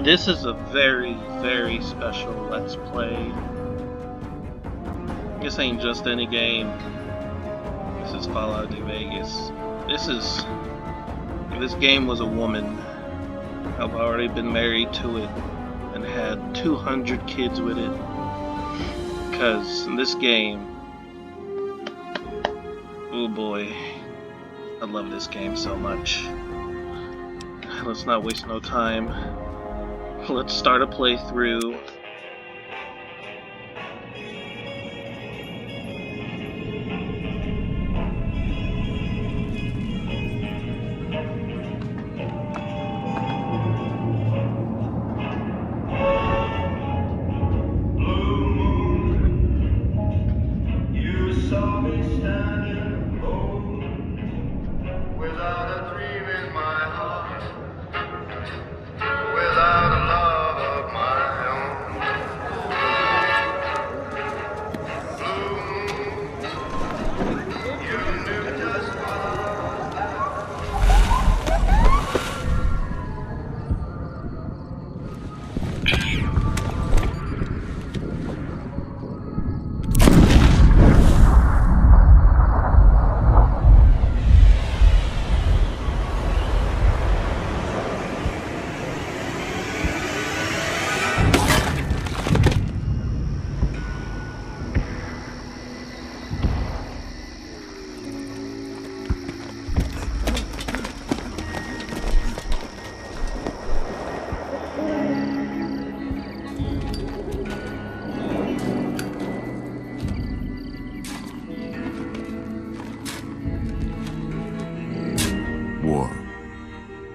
This is a very, very special Let's Play. This ain't just any game. This is Fallout New Vegas. If this game was a woman, I've already been married to it and had 200 kids with it. Because in this game, oh boy, I love this game so much. Let's not waste no time. Let's start a playthrough.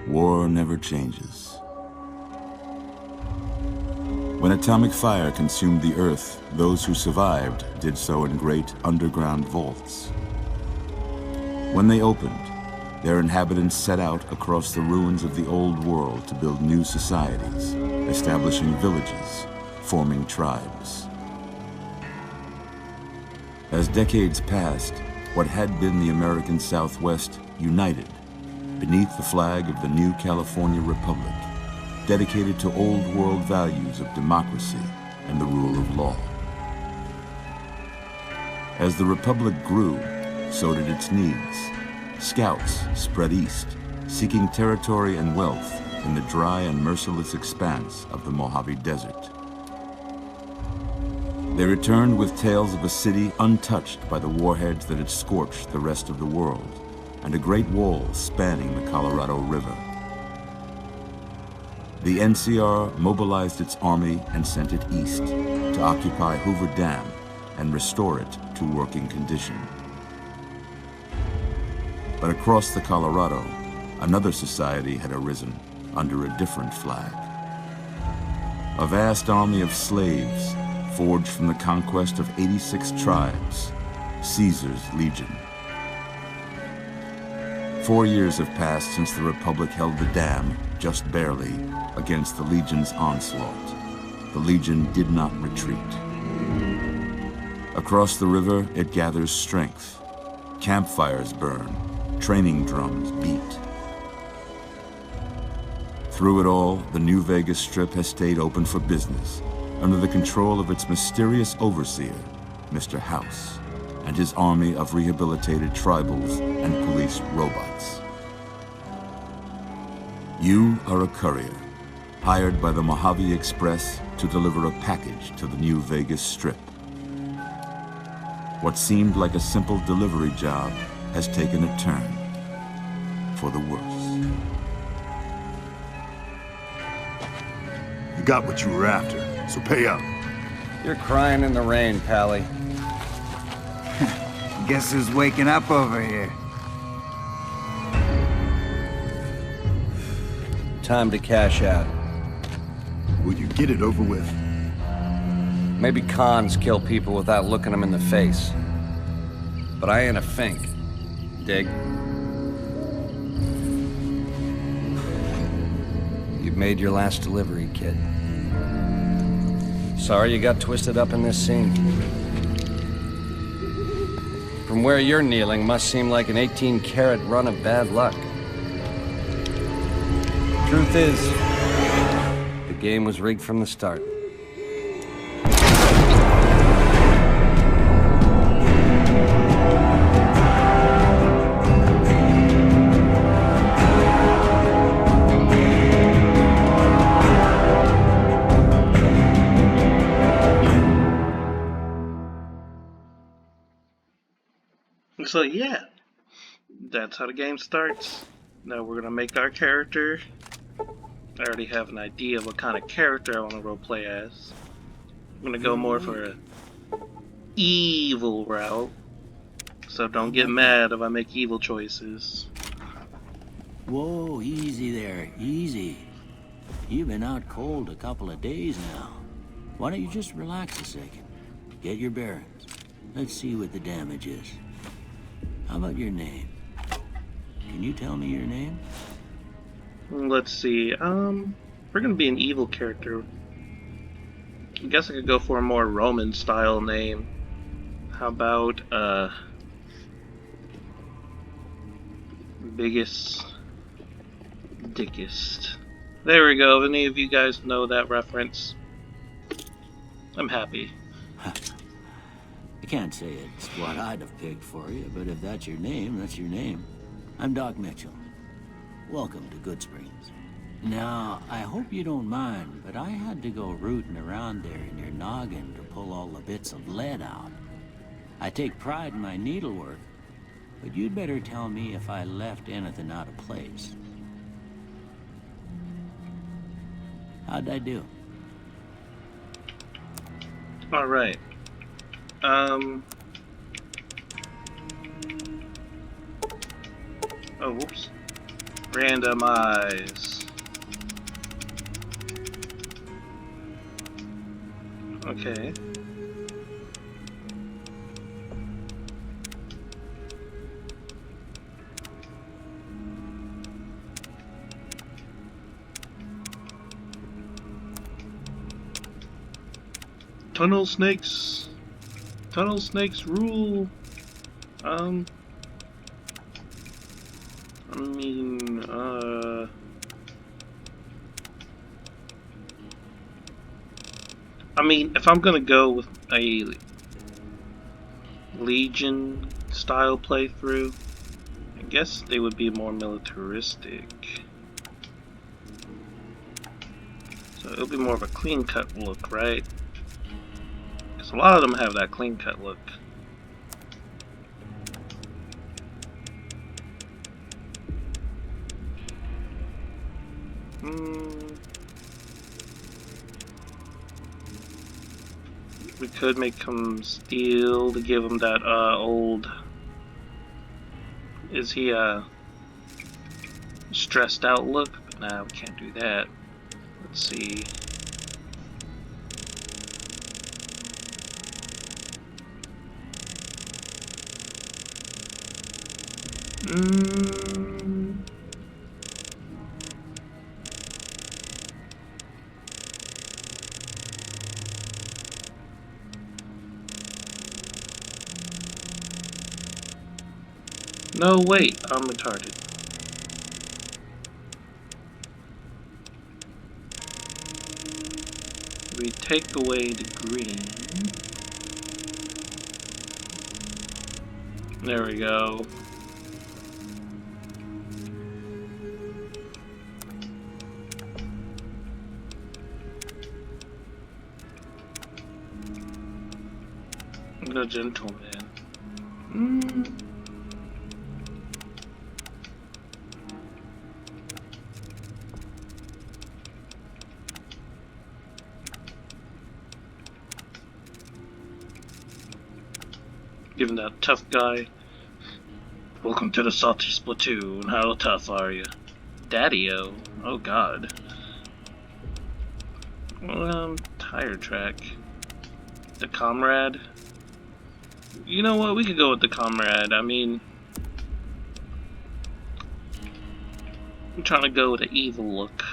War never changes. When atomic fire consumed the Earth, those who survived did so in great underground vaults. When they opened, their inhabitants set out across the ruins of the old world to build new societies, establishing villages, forming tribes. As decades passed, what had been the American Southwest united beneath the flag of the new California Republic, dedicated to old world values of democracy and the rule of law. As the Republic grew, so did its needs. Scouts spread east, seeking territory and wealth in the dry and merciless expanse of the Mojave Desert. They returned with tales of a city untouched by the warheads that had scorched the rest of the world, and a great wall spanning the Colorado River. The NCR mobilized its army and sent it east to occupy Hoover Dam and restore it to working condition. But across the Colorado, another society had arisen under a different flag. A vast army of slaves forged from the conquest of 86 tribes, Caesar's Legion. 4 years have passed since the Republic held the dam, just barely, against the Legion's onslaught. The Legion did not retreat. Across the river, it gathers strength. Campfires burn, training drums beat. Through it all, the New Vegas Strip has stayed open for business, under the control of its mysterious overseer, Mr. House, and his army of rehabilitated tribals and police robots. You are a courier, hired by the Mojave Express to deliver a package to the New Vegas Strip. What seemed like a simple delivery job has taken a turn for the worse. You got what you were after, so pay up. You're crying in the rain, Pally. Guess who's waking up over here? Time to cash out. Will you get it over with? Maybe cons kill people without looking them in the face. But I ain't a fink. Dig? You've made your last delivery, kid. Sorry you got twisted up in this scene. From where you're kneeling must seem like an 18-carat run of bad luck. Truth is, the game was rigged from the start. So yeah, that's how the game starts. Now we're gonna make our character. I already have an idea of what kind of character I want to roleplay as. I'm gonna go more for a evil route, so don't get mad if I make evil choices. Whoa, easy there, easy. You've been out cold a couple of days now. Why don't you just relax a second? Get your bearings. Let's see what the damage is. How about your name? Can you tell me your name? Let's see. We're gonna be an evil character. I guess I could go for a more Roman style name. How about biggest, dickest. There we go. If any of you guys know that reference, I'm happy. I can't say it's what I'd have picked for you, but if that's your name, that's your name. I'm Doc Mitchell. Welcome to Goodsprings. Now, I hope you don't mind, but I had to go rooting around there in your noggin to pull all the bits of lead out. I take pride in my needlework, but you'd better tell me if I left anything out of place. How'd I do? Alright. Oh, whoops. Randomize. Okay. Tunnel snakes. Tunnel snakes rule. I mean, if I'm gonna go with a Legion style playthrough, I guess they would be more militaristic. So it'll be more of a clean cut look, right? Because a lot of them have that clean cut look. We could make him steel to give him that old. Is he stressed out look? But nah, we can't do that. Let's see. No, wait, I'm retarded. We take away the green. There we go. The gentleman. Give him that tough guy. Welcome to the Salty Splatoon. How tough are you? Daddy-o. Oh god. Tire track. The comrade. You know what? We could go with the comrade. I mean, I'm trying to go with an evil look.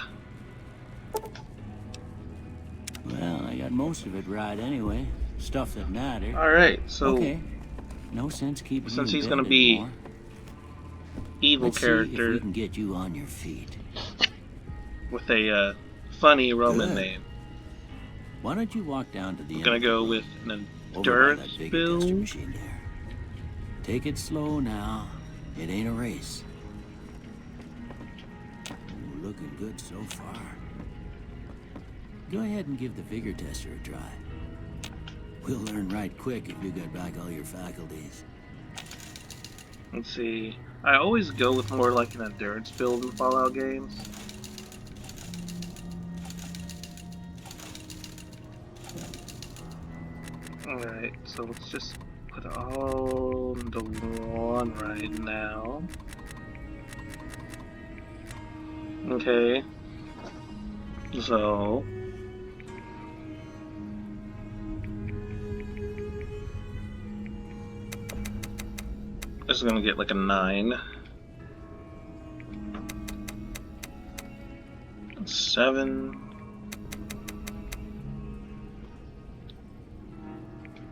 Well, I got most of it right anyway. Stuff that mattered. Alright, so okay. No sense keeping since you he's in gonna bed be anymore. evil Let's character see if we can get you on your feet. with a funny Roman Good. name. Why don't you walk down to the I'm end gonna of the go room, with an over by that endurance big industrial build. machine there. Take it slow now. It ain't a race. Ooh, looking good so far. Go ahead and give the vigor tester a try. We'll learn right quick if you get back all your faculties. Let's see. I always go with more like an endurance build in Fallout games. Alright, so let's just put it all into one right now. Okay. So this is gonna get like a 9. 7.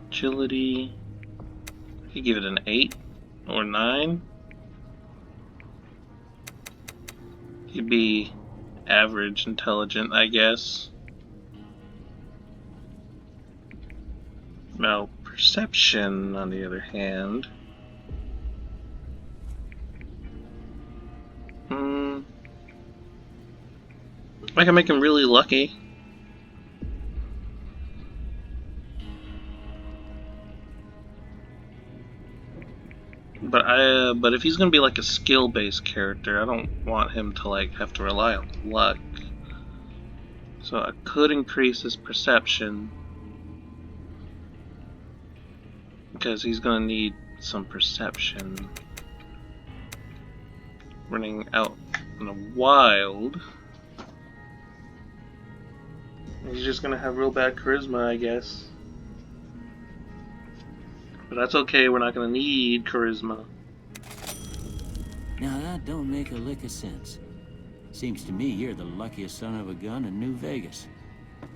Agility. I could give it an 8 or 9. Could be average intelligent, I guess. Now, perception, on the other hand. I can make him really lucky. But if he's gonna be like a skill-based character, I don't want him to like have to rely on luck. So I could increase his perception because he's gonna need some perception. Running out in the wild, he's just gonna have real bad charisma, I guess. But that's okay, we're not gonna need charisma. Now that don't make a lick of sense. Seems to me you're the luckiest son of a gun in New Vegas.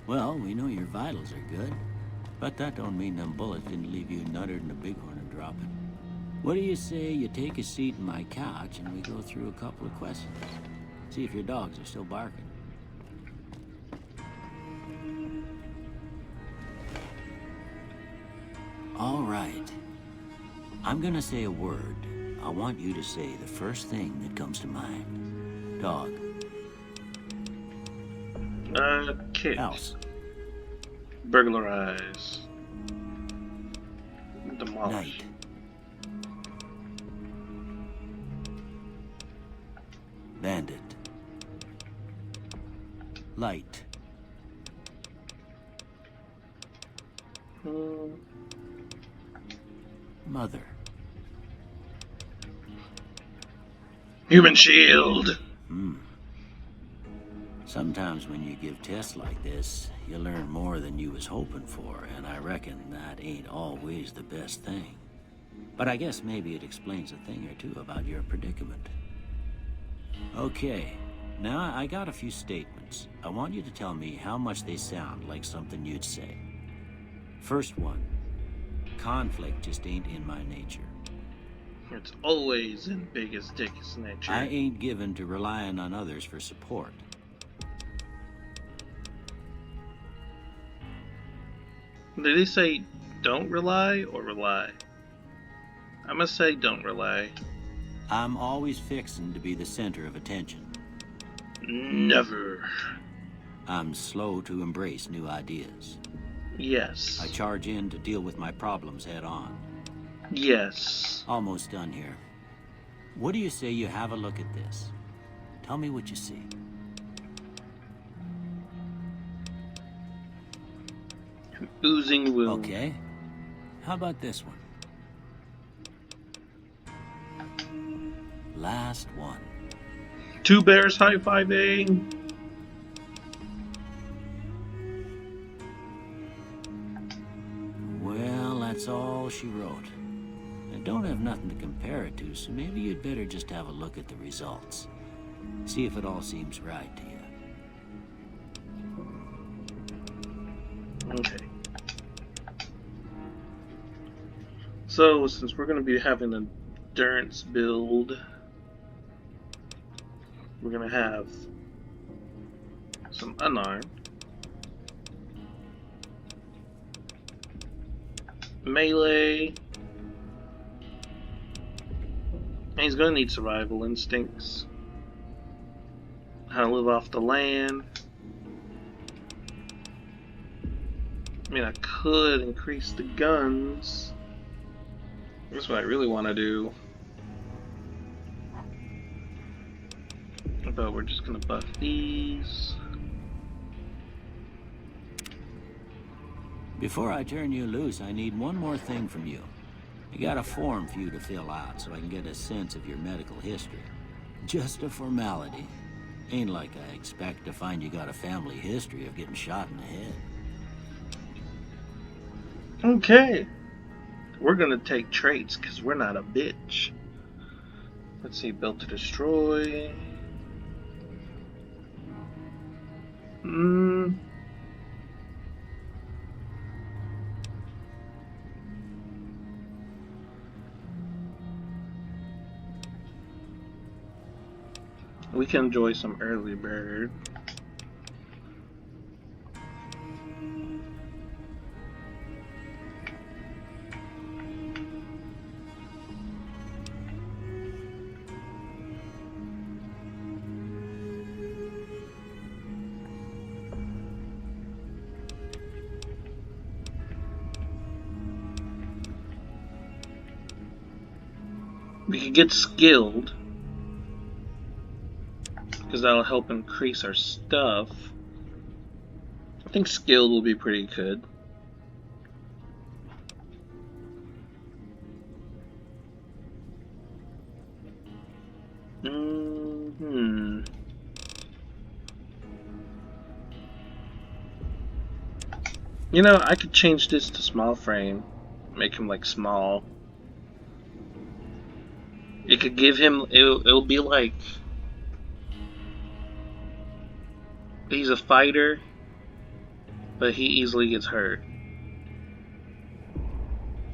Well, we know your vitals are good, but that don't mean them bullets didn't leave you nuttered and a bighorn a dropping. What do you say you take a seat in my couch and we go through a couple of questions? See if your dogs are still barking. All right. I'm gonna say a word. I want you to say the first thing that comes to mind. Dog. Kick. House. Burglarize. Demolish. Night. Bandit. Light. Mother. Human shield. Sometimes when you give tests like this, you learn more than you was hoping for, and I reckon that ain't always the best thing. But I guess maybe it explains a thing or two about your predicament. Okay, now I got a few statements. I want you to tell me how much they sound like something you'd say. First one, conflict just ain't in my nature. It's always in biggest dickest nature. I ain't given to relying on others for support. Did he say don't rely or rely? I'm gonna say don't rely. I'm always fixin' to be the center of attention. Never. I'm slow to embrace new ideas. Yes. I charge in to deal with my problems head on. Yes. Almost done here. What do you say you have a look at this? Tell me what you see. An oozing wound. Okay. How about this one? Last one. Two bears high-fiving. Well, that's all she wrote. I don't have nothing to compare it to, so maybe you'd better just have a look at the results. See if it all seems right to you. Okay. So, since we're going to be having an endurance build, we're going to have some unarmed. Melee. And he's gonna need survival instincts. How to live off the land. I mean, I could increase the guns. That's what I really want to do. But we're just gonna buff these. Before I turn you loose, I need one more thing from you. I got a form for you to fill out so I can get a sense of your medical history. Just a formality. Ain't like I expect to find you got a family history of getting shot in the head. Okay. We're gonna take traits because we're not a bitch. Let's see, built to destroy. We can enjoy some early bird. We could get skilled, because that'll help increase our stuff. I think skilled will be pretty good. You know, I could change this to small frame, make him like small. It could give him, it'll be like he's a fighter, but he easily gets hurt.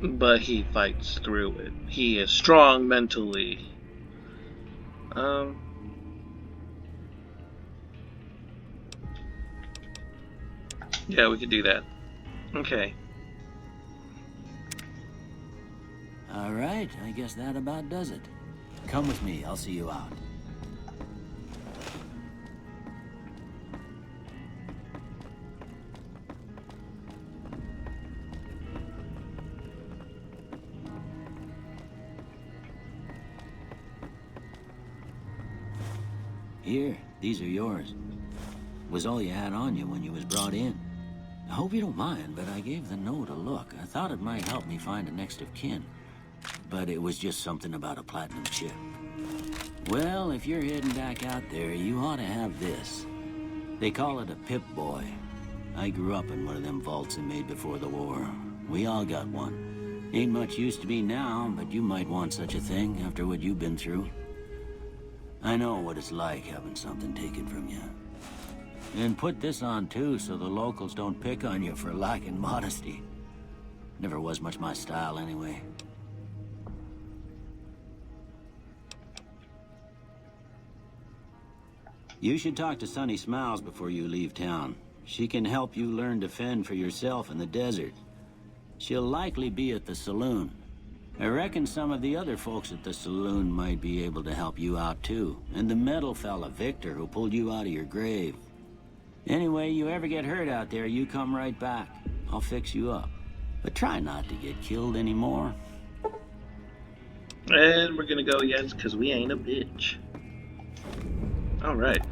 But he fights through it. He is strong mentally. Yeah, we could do that. Okay. Alright, I guess that about does it. Come with me, I'll see you out. Here, these are yours. Was all you had on you when you was brought in. I hope you don't mind, but I gave the note a look. I thought it might help me find a next of kin. But it was just something about a platinum chip. Well, if you're heading back out there, you ought to have this. They call it a Pip-Boy. I grew up in one of them vaults they made before the war. We all got one. Ain't much use to be now, but you might want such a thing after what you've been through. I know what it's like having something taken from you. And put this on too, so the locals don't pick on you for lacking modesty. Never was much my style anyway. You should talk to Sunny Smiles before you leave town. She can help you learn to fend for yourself in the desert. She'll likely be at the saloon. I reckon some of the other folks at the saloon might be able to help you out too. And the metal fella, Victor, who pulled you out of your grave. Anyway, you ever get hurt out there, you come right back. I'll fix you up. But try not to get killed anymore. And we're gonna go yes, because we ain't a bitch. Alright.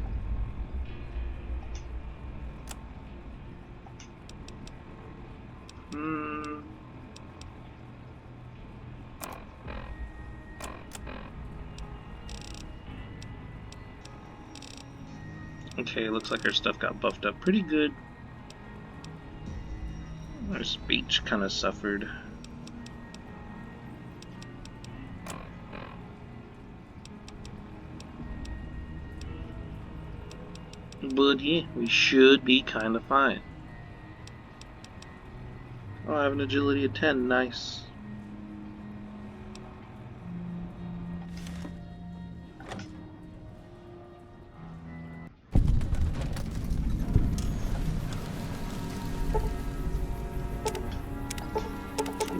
Okay, looks like our stuff got buffed up pretty good. Our speech kind of suffered. But yeah, we should be kind of fine. Oh, I have an agility of 10, nice.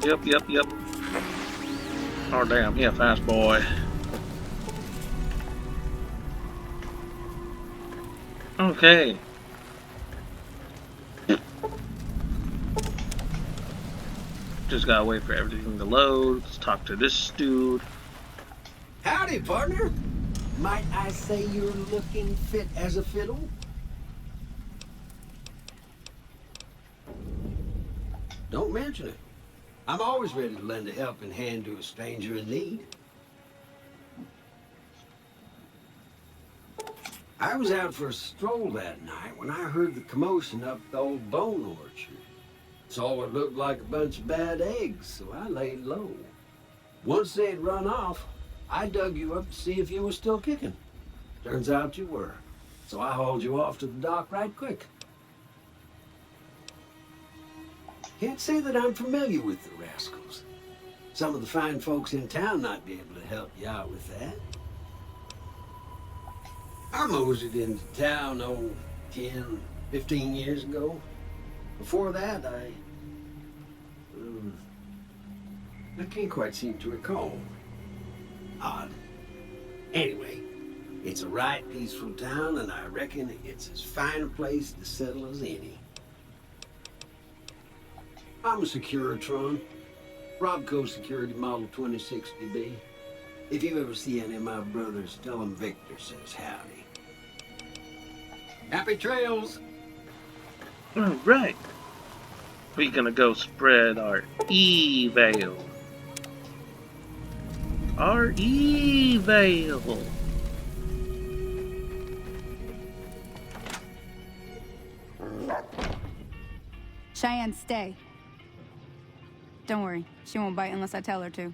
Yep. Oh, damn. Yeah, fast boy. Okay. Just gotta wait for everything to load. Let's talk to this dude. Howdy, partner. Might I say you're looking fit as a fiddle? Don't mention it. I'm always ready to lend a helping hand to a stranger in need. I was out for a stroll that night when I heard the commotion up the old bone orchard. Saw what looked like a bunch of bad eggs, so I laid low. Once they had run off, I dug you up to see if you were still kicking. Turns out you were, so I hauled you off to the dock right quick. Can't say that I'm familiar with the rascals. Some of the fine folks in town might be able to help you out with that. I moseyed into town, 10, 15 years ago. Before that, I can't quite seem to recall. Odd. Anyway, it's a right peaceful town, and I reckon it's as fine a place to settle as any. I'm a Securitron. Robco Security Model 2060B. If you ever see any of my brothers, tell them Victor says howdy. Happy trails! Alright. We're gonna go spread our evil. Our evil. Cheyenne, stay. Don't worry, she won't bite unless I tell her to.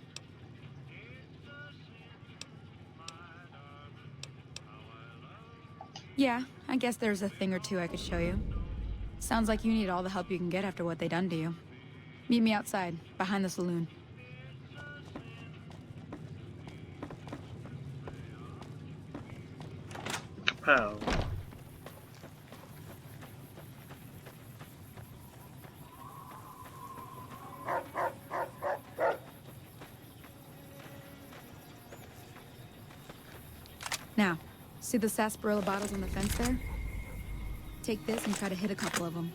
Yeah, I guess there's a thing or two I could show you. Sounds like you need all the help you can get after what they done to you. Meet me outside, behind the saloon. Kapow. Now, see the sarsaparilla bottles on the fence there? Take this and try to hit a couple of them.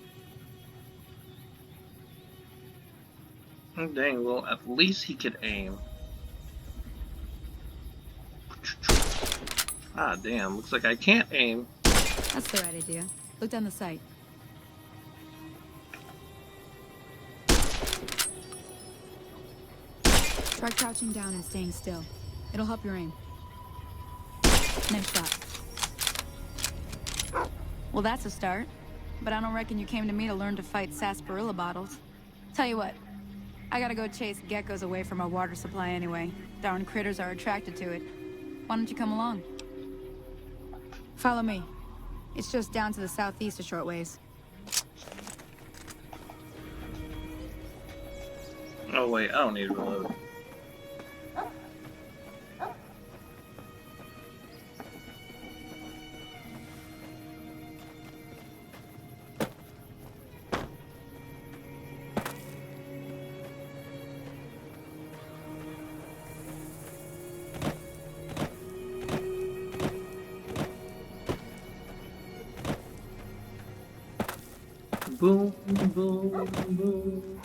Oh, dang, well, at least he could aim. Ah, damn, looks like I can't aim. That's the right idea. Look down the sight. Try crouching down and staying still. It'll help your aim. Nice shot. Well, that's a start. But I don't reckon you came to me to learn to fight sarsaparilla bottles. Tell you what, I gotta go chase geckos away from our water supply anyway. Darn critters are attracted to it. Why don't you come along? Follow me. It's just down to the southeast a short ways. Oh, wait, I don't need to reload. Boom, boom, boom.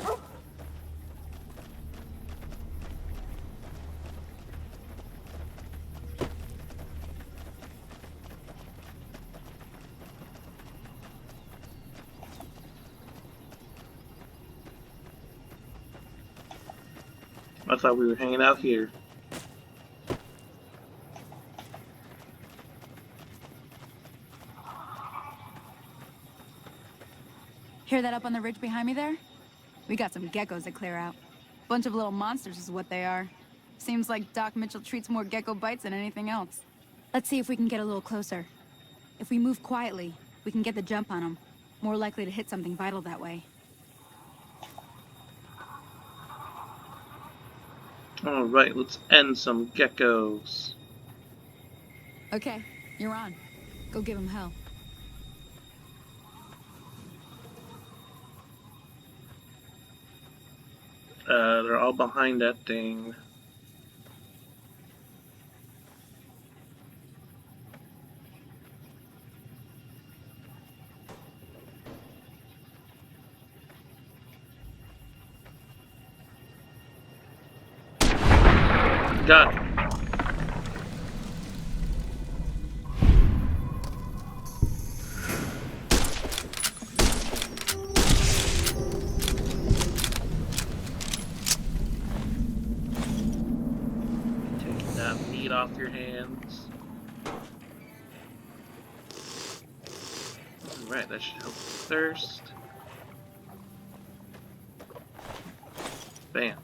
I thought we were hanging out here. Hear that up on the ridge behind me there? We got some geckos to clear out. Bunch of little monsters is what they are. Seems like Doc Mitchell treats more gecko bites than anything else. Let's see if we can get a little closer. If we move quietly, we can get the jump on them. More likely to hit something vital that way. Alright, let's end some geckos. Okay, you're on. Go give them hell. They're all behind that thing. Got it. Taking that meat off your hands. Alright, that should help with thirst. Bam.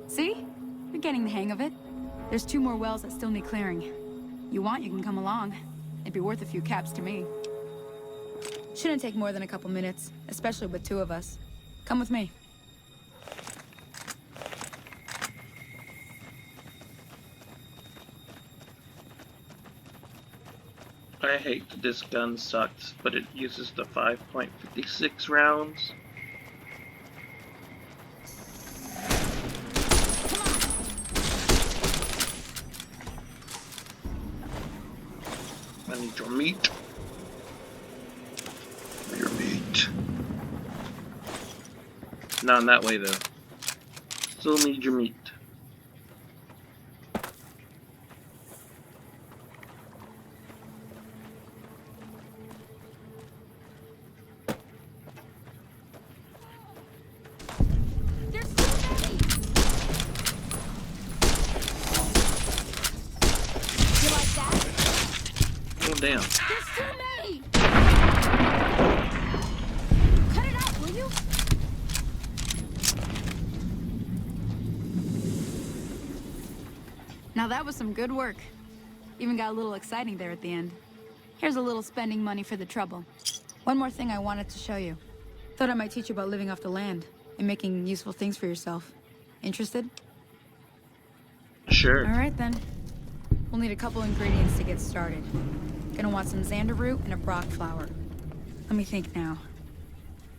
See? You're getting the hang of it. There's 2 more wells that still need clearing. You want, you can come along. It'd be worth a few caps to me. Shouldn't take more than a couple minutes, especially with 2 of us. Come with me. I hate that this gun sucks, but it uses the 5.56 rounds. I need your meat. Your meat. Not in that way though. Still need your meat. There's so many! You like that? Oh damn. There's too many! Cut it out, will you? Now that was some good work. Even got a little exciting there at the end. Here's a little spending money for the trouble. One more thing I wanted to show you. Thought I might teach you about living off the land and making useful things for yourself. Interested? Sure. All right then. We'll need a couple ingredients to get started. Gonna want some xander root and a brock flower. Let me think now.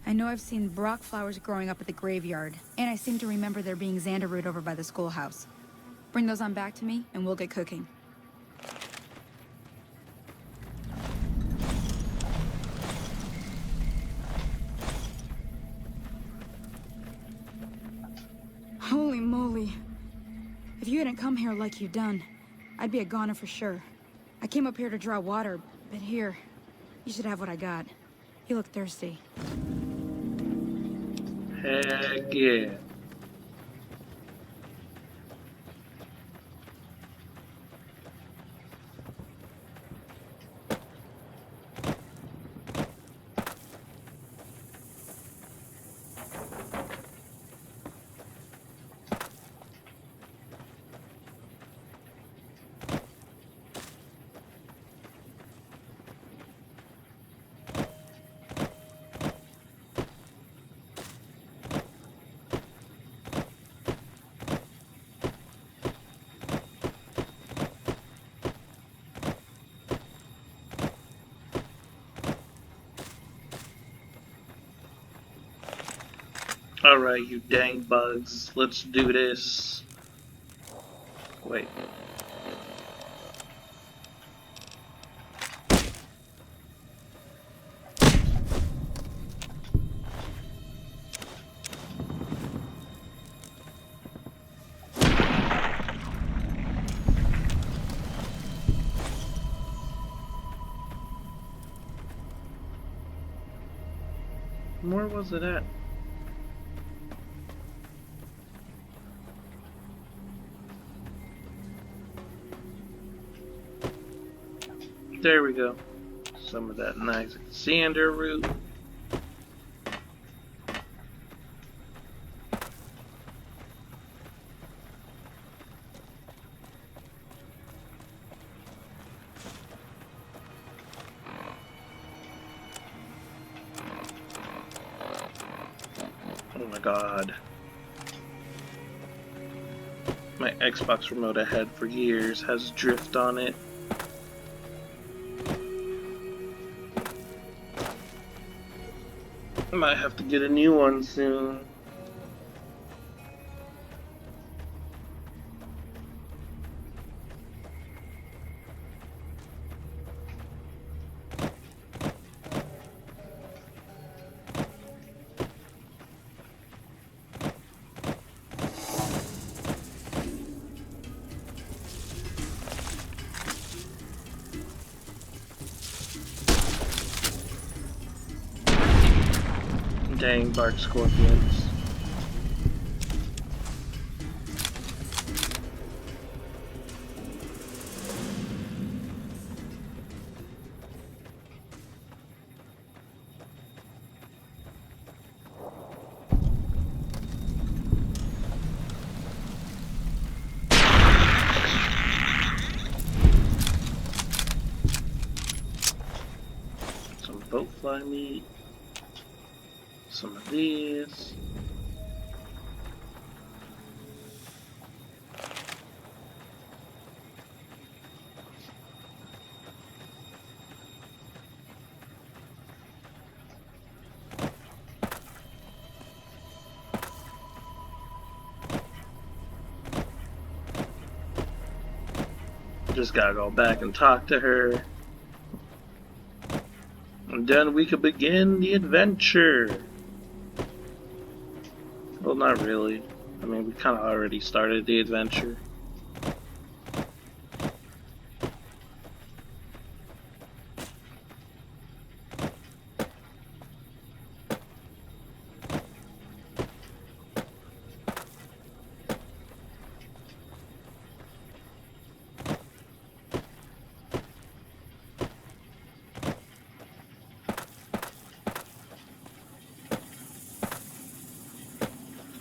I know I've seen brock flowers growing up at the graveyard, and I seem to remember there being xander root over by the schoolhouse. Bring those on back to me, and we'll get cooking. Holy moly. If you hadn't come here like you've done, I'd be a goner for sure. I came up here to draw water, but here, you should have what I got. You look thirsty. Heck yeah. Alright, you dang bugs. Let's do this. Wait. Where was it at? There we go. Some of that nice xander root. Oh my god. My Xbox remote I had for years has drift on it. I might have to get a new one soon. Dang, bark scorpions. Some boat fly meat. Some of these. Just gotta go back and talk to her. And then we could begin the adventure. Well, not really. I mean, we kind of already started the adventure.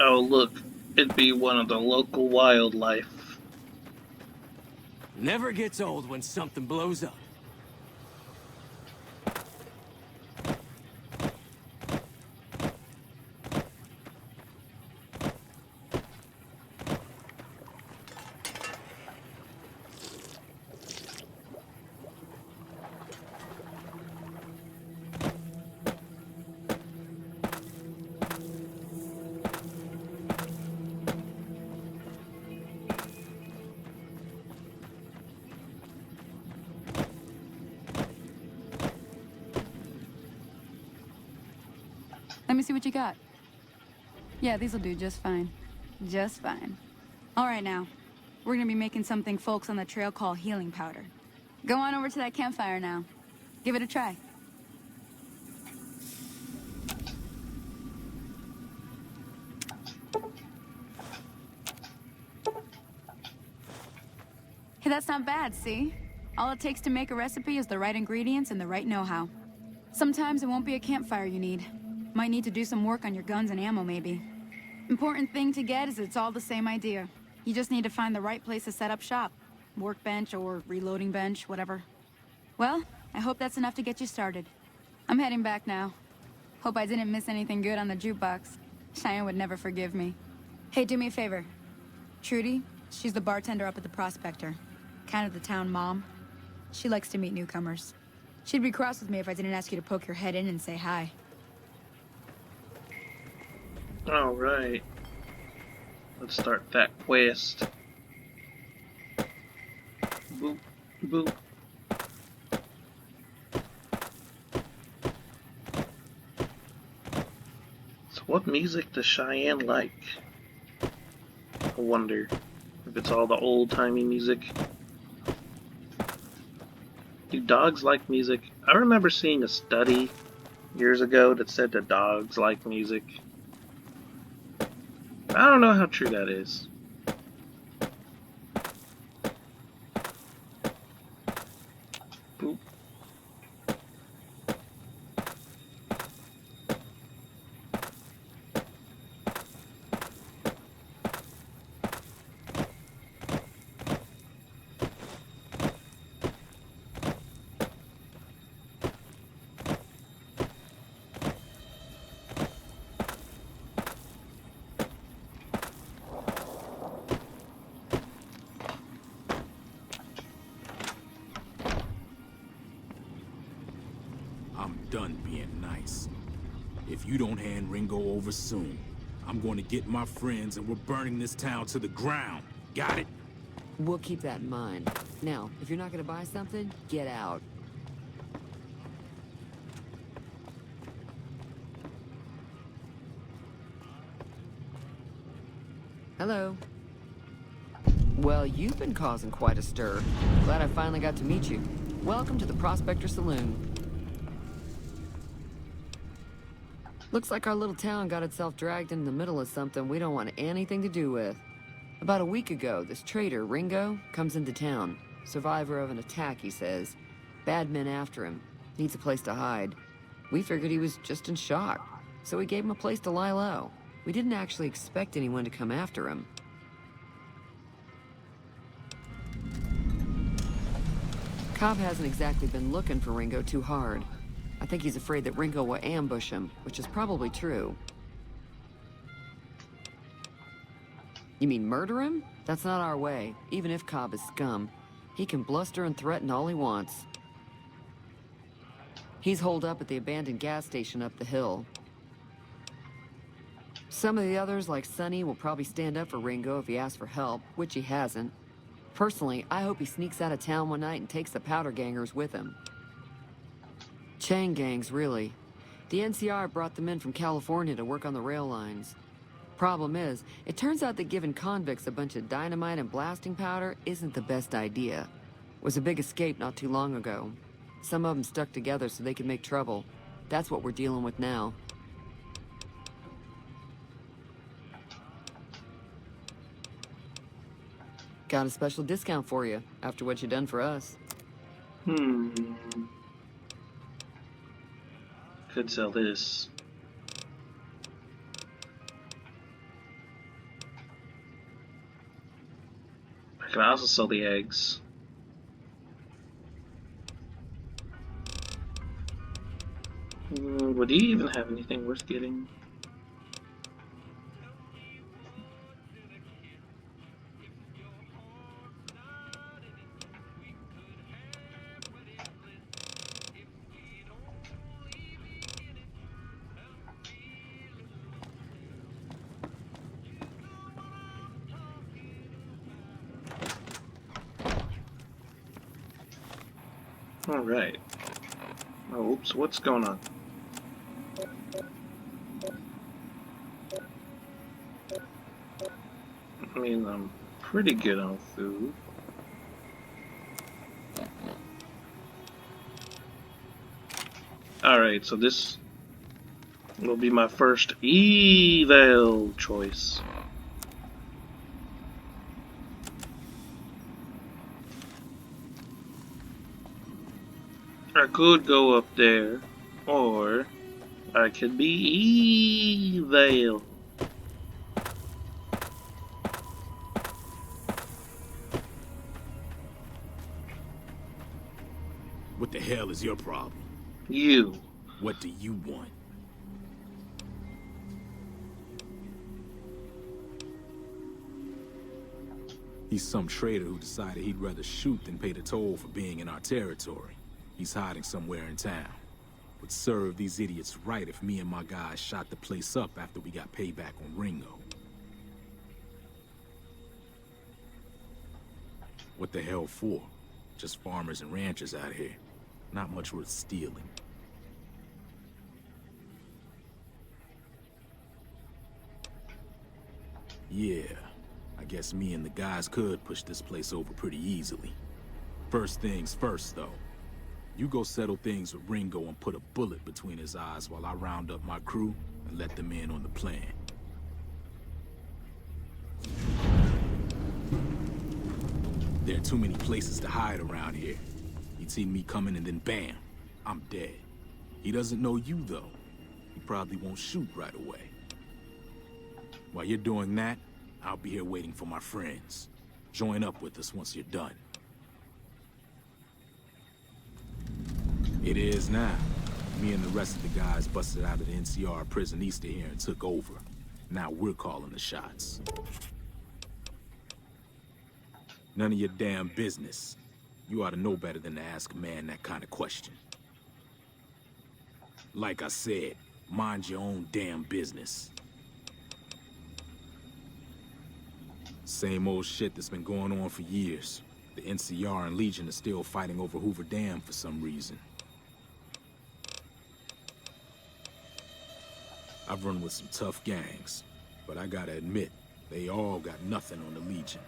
Oh, look. It'd be one of the local wildlife. Never gets old when something blows up. Let me see what you got. Yeah, these'll do just fine. Just fine. All right, now. We're gonna be making something folks on the trail call healing powder. Go on over to that campfire now. Give it a try. Hey, that's not bad, see? All it takes to make a recipe is the right ingredients and the right know-how. Sometimes it won't be a campfire you need. Might need to do some work on your guns and ammo, maybe. Important thing to get is it's all the same idea. You just need to find the right place to set up shop. Workbench or reloading bench, whatever. Well, I hope that's enough to get you started. I'm heading back now. Hope I didn't miss anything good on the jukebox. Cheyenne would never forgive me. Hey, do me a favor. Trudy, she's the bartender up at the Prospector. Kind of the town mom. She likes to meet newcomers. She'd be cross with me if I didn't ask you to poke your head in and say hi. Alright. Let's start that quest. Boop, boop. So what music does Cheyenne like? I wonder if it's all the old-timey music. Do dogs like music? I remember seeing a study years ago that said that dogs like music. I don't know how true that is. Boop. if you don't hand Ringo over soon. I'm going to get my friends and we're burning this town to the ground. Got it? We'll keep that in mind. Now, if you're not gonna buy something, get out. Hello. Well, you've been causing quite a stir. Glad I finally got to meet you. Welcome to the Prospector Saloon. Looks like our little town got itself dragged into the middle of something we don't want anything to do with. About a week ago, this traitor, Ringo, comes into town. Survivor of an attack, he says. Bad men after him. Needs a place to hide. We figured he was just in shock, so we gave him a place to lie low. We didn't actually expect anyone to come after him. Cobb hasn't exactly been looking for Ringo too hard. I think he's afraid that Ringo will ambush him, which is probably true. You mean murder him? That's not our way, even if Cobb is scum. He can bluster and threaten all he wants. He's holed up at the abandoned gas station up the hill. Some of the others, like Sonny, will probably stand up for Ringo if he asks for help, which he hasn't. Personally, I hope he sneaks out of town one night and takes the powder gangers with him. Chain gangs, really. The NCR brought them in from California to work on the rail lines. Problem is, it turns out that giving convicts a bunch of dynamite and blasting powder isn't the best idea. It was a big escape not too long ago. Some of them stuck together so they could make trouble. That's what we're dealing with now. Got a special discount for you, after what you done for us. Could sell this. I can also sell the eggs. Would he even have anything worth getting? Alright. Oh, oops, what's going on? I mean, I'm pretty good on food. Alright, so this will be my first eval choice. I could go up there, or I could be eval. What the hell is your problem? You. What do you want? He's some traitor who decided he'd rather shoot than pay the toll for being in our territory. He's hiding somewhere in town. Would serve these idiots right if me and my guys shot the place up after we got payback on Ringo. What the hell for? Just farmers and ranchers out here. Not much worth stealing. Yeah, I guess me and the guys could push this place over pretty easily. First things first, though. You go settle things with Ringo and put a bullet between his eyes while I round up my crew and let them in on the plan. There are too many places to hide around here. He'd see me coming and then bam, I'm dead. He doesn't know you, though. He probably won't shoot right away. While you're doing that, I'll be here waiting for my friends. Join up with us once you're done. It is now. Me and the rest of the guys busted out of the NCR prison east of here and took over. Now we're calling the shots. None of your damn business. You ought to know better than to ask a man that kind of question. Like I said, Mind your own damn business. Same old shit that's been going on for years. The NCR and Legion are still fighting over Hoover Dam for some reason. I've run with some tough gangs, but I gotta admit, they all got nothing on the Legion.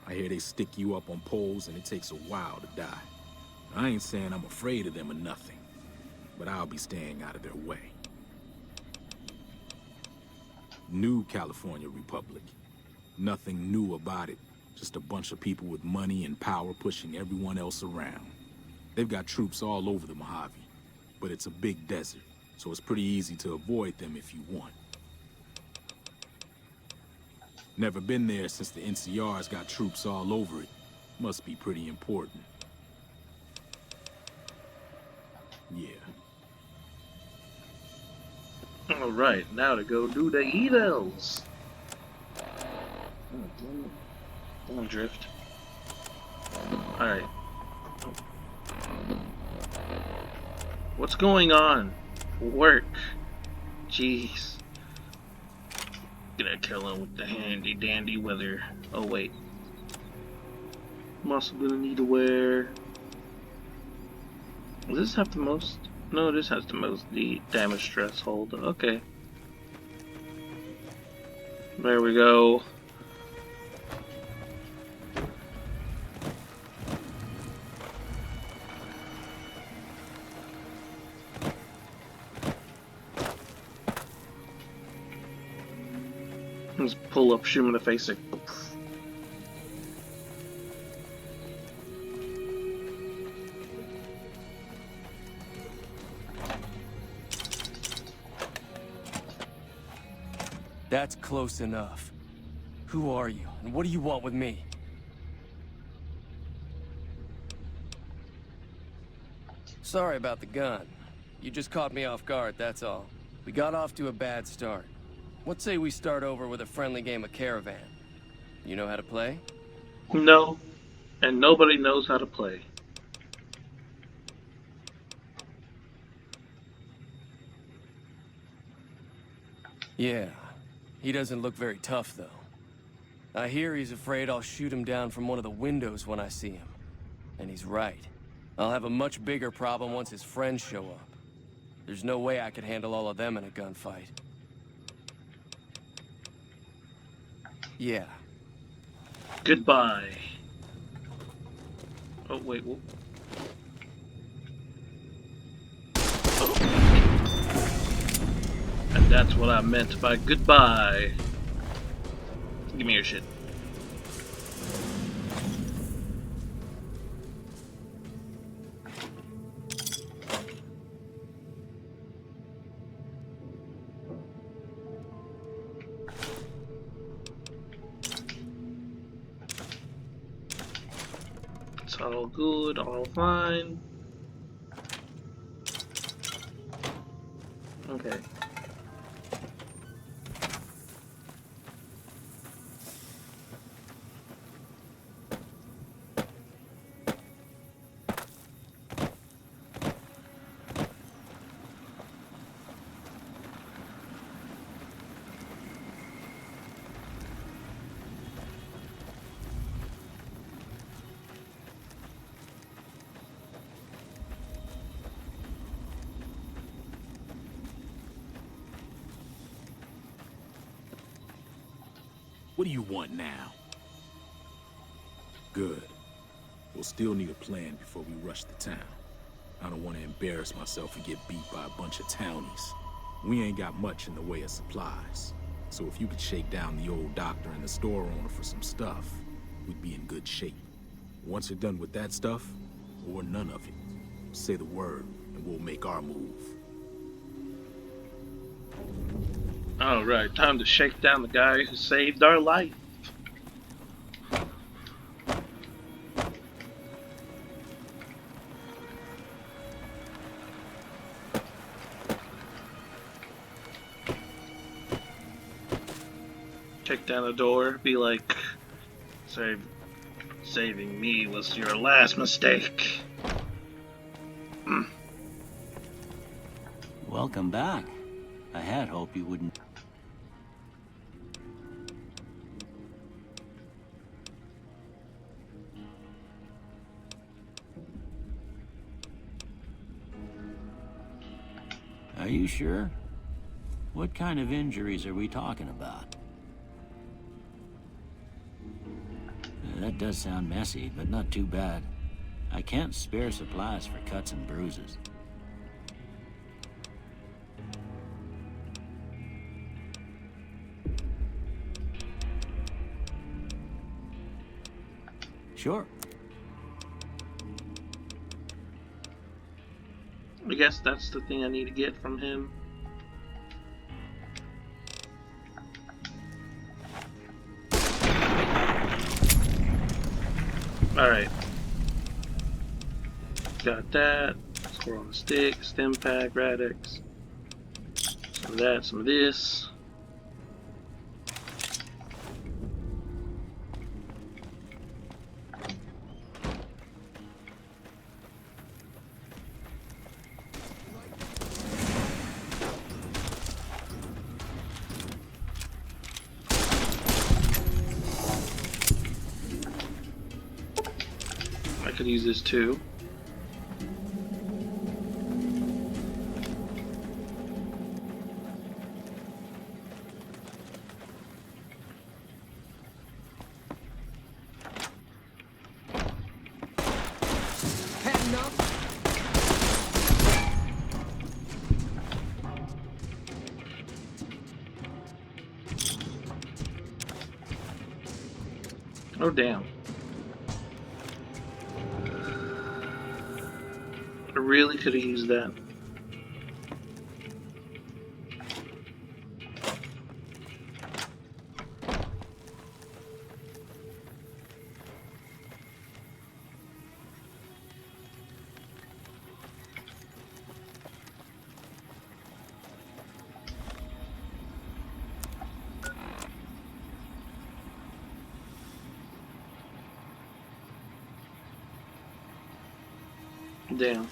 I hear they stick you up on poles and it takes a while to die. I ain't saying I'm afraid of them or nothing, but I'll be staying out of their way. New California Republic. Nothing new about it. Just a bunch of people with money and power pushing everyone else around. They've got troops all over the Mojave, but it's a big desert, so it's pretty easy to avoid them if you want. Never been there since the NCR's got troops all over it. Must be pretty important. Yeah. Alright, now to go do the evils. Don't drift. Alright. What's going on? Work. Jeez. Gonna kill him with the handy dandy weather. Oh wait. I'm also gonna need to wear. Does this have the most? No, this has the most the damage threshold. Okay. There we go. Let's pull up, shoot him in the face. Like, that's close enough. Who are you, and what do you want with me? Sorry about the gun. You just caught me off guard, that's all. We got off to a bad start. What say we start over with a friendly game of Caravan? You know how to play? no, and nobody knows how to play. Yeah. He doesn't look very tough, though. I hear he's afraid I'll shoot him down from one of the windows when I see him. And he's right. I'll have a much bigger problem once his friends show up. There's no way I could handle all of them in a gunfight. Yeah. Goodbye. Oh, wait. Oh. And that's what I meant by goodbye. Give me your shit. It's all good, all fine. Okay. What do you want now? Good. We'll still need a plan before we rush the town. I don't want to embarrass myself and get beat by a bunch of townies. We ain't got much in the way of supplies. So if you could shake down the old doctor and the store owner for some stuff, we'd be in good shape. Once you're done with that stuff, or none of it, say the word and we'll make our move. Alright, time to shake down the guy who saved our life. Kick down the door, be like, saving me was your last mistake. Welcome back. I had hoped you wouldn't. Are you sure? What kind of injuries are we talking about? That does sound messy, but not too bad. I can't spare supplies for cuts and bruises. Sure. I guess that's the thing I need to get from him. Alright. Got that. Squirrel on the stick, stem pack, Radix. Some of that, some of this. I could use this too. Oh damn. I really could have used that. Damn.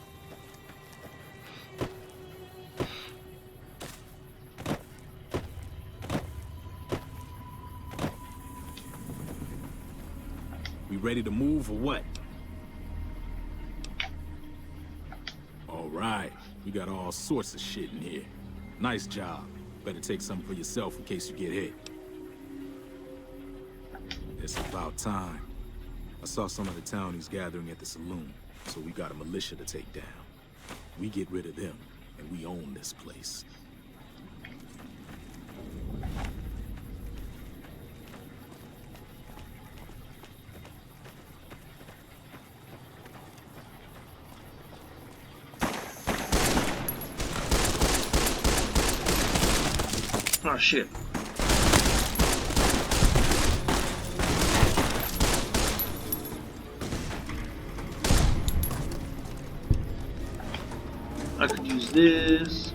We ready to move or what? All right, we got all sorts of shit in here. Nice job. Better take something for yourself in case you get hit. It's about time. I saw some of the townies gathering at the saloon, so we got a militia to take down. We get rid of them, and we own this place. Oh shit. I could use this.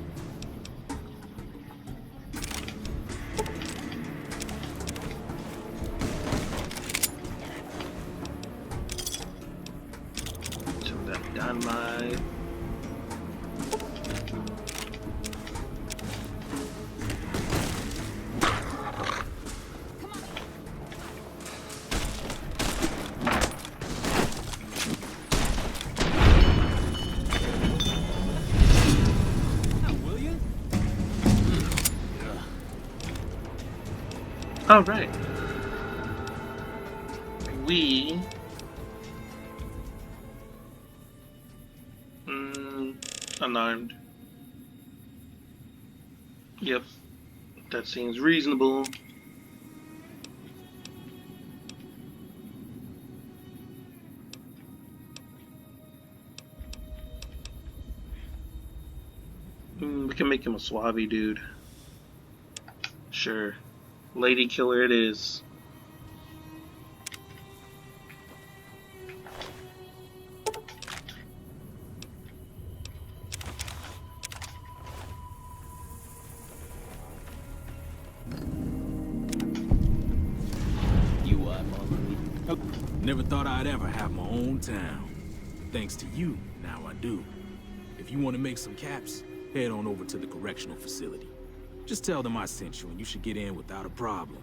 Some of that dynamite. All right. We unarmed. Yep, that seems reasonable. We can make him a Suave dude. Sure. Lady killer it is. Never thought I'd ever have my own town. Thanks to you, now I do. If you want to make some caps, head on over to the correctional facility. Just tell them I sent you, and you should get in without a problem.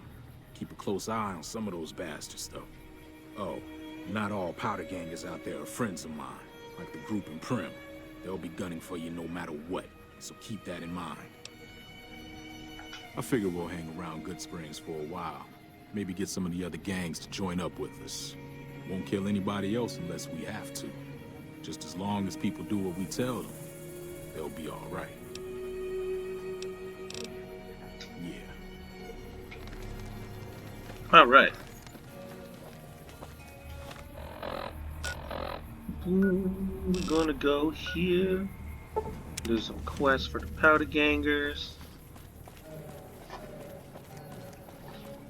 Keep a close eye on some of those bastards, though. Oh, not all powder gangers out there are friends of mine, like the group in Prim. They'll be gunning for you no matter what, so keep that in mind. I figure we'll hang around Good Springs for a while. Maybe get some of the other gangs to join up with us. Won't kill anybody else unless we have to. Just as long as people do what we tell them, they'll be all right. Yeah. All right. We're gonna go here. Do some quests for the powder gangers.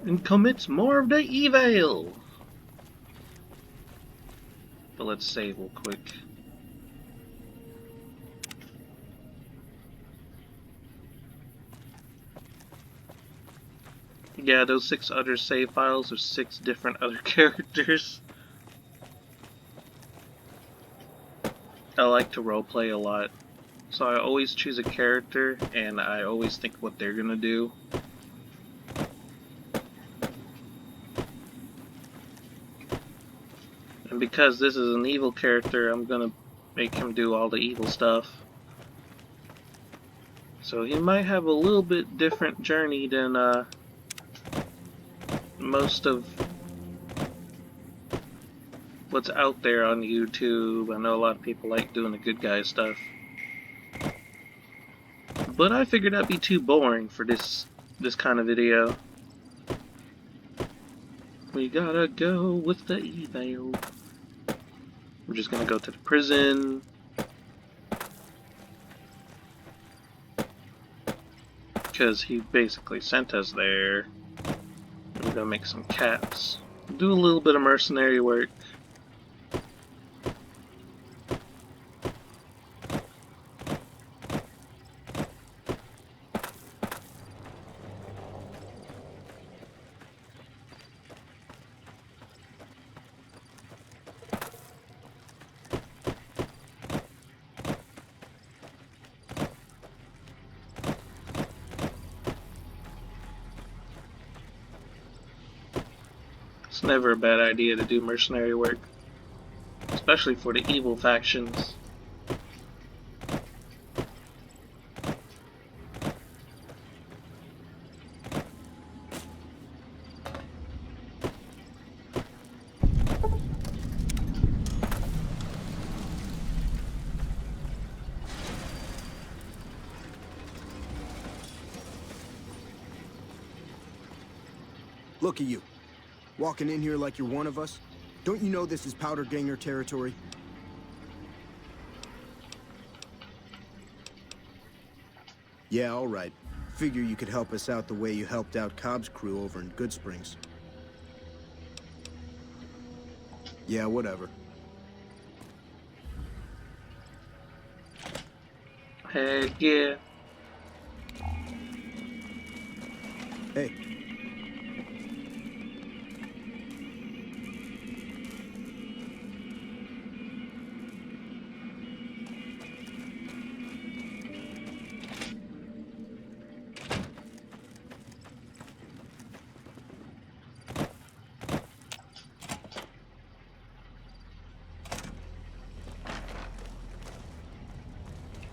And commit more of the evil. But let's save real quick. Yeah, those 6 other save files are 6 different other characters. I like to roleplay a lot, so I always choose a character and I always think what they're gonna do. And because this is an evil character, I'm gonna make him do all the evil stuff. So he might have a little bit different journey than most of what's out there on YouTube. I know a lot of people like doing the good guy stuff, but I figured that'd be too boring for this kind of video. We gotta go with the evil. We're just gonna go to the prison. Because he basically sent us there. We're gonna make some cats. Do a little bit of mercenary work. It's never a bad idea to do mercenary work, especially for the evil factions. Look at you. Walking in here like you're one of us? Don't you know this is Powder Ganger territory? Yeah, all right. Figure you could help us out the way you helped out Cobb's crew over in Good Springs. Yeah, whatever. Heck yeah. Hey.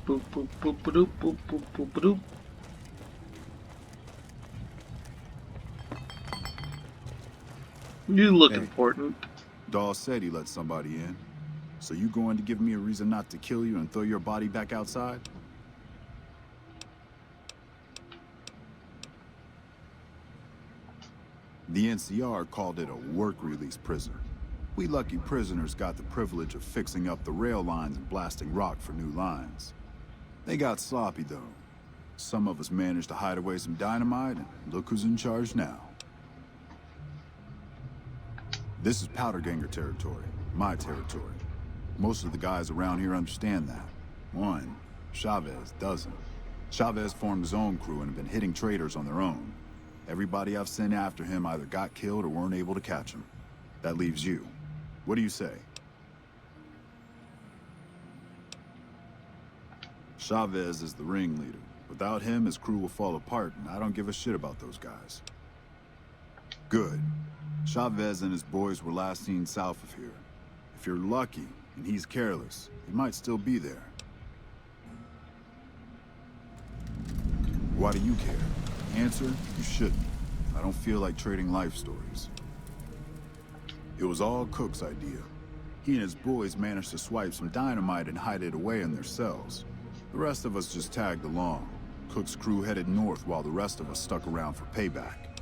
Boop boop boop boop boop boop boop boop. You look important. Dawes said he let somebody in. So you going to give me a reason not to kill you and throw your body back outside? The NCR called it a work-release prisoner. We lucky prisoners got the privilege of fixing up the rail lines and blasting rock for new lines. They got sloppy, though. Some of us managed to hide away some dynamite, and look who's in charge now. This is Powder Ganger territory, my territory. Most of the guys around here understand that. One, Chavez doesn't. Chavez formed his own crew and have been hitting traders on their own. Everybody I've sent after him either got killed or weren't able to catch him. That leaves you. What do you say? Chavez is the ringleader. Without him, his crew will fall apart, and I don't give a shit about those guys. Good. Chavez and his boys were last seen south of here. If you're lucky, and he's careless, he might still be there. Why do you care? Answer, you shouldn't. I don't feel like trading life stories. It was all Cook's idea. He and his boys managed to swipe some dynamite and hide it away in their cells. The rest of us just tagged along. Cook's crew headed north while the rest of us stuck around for payback.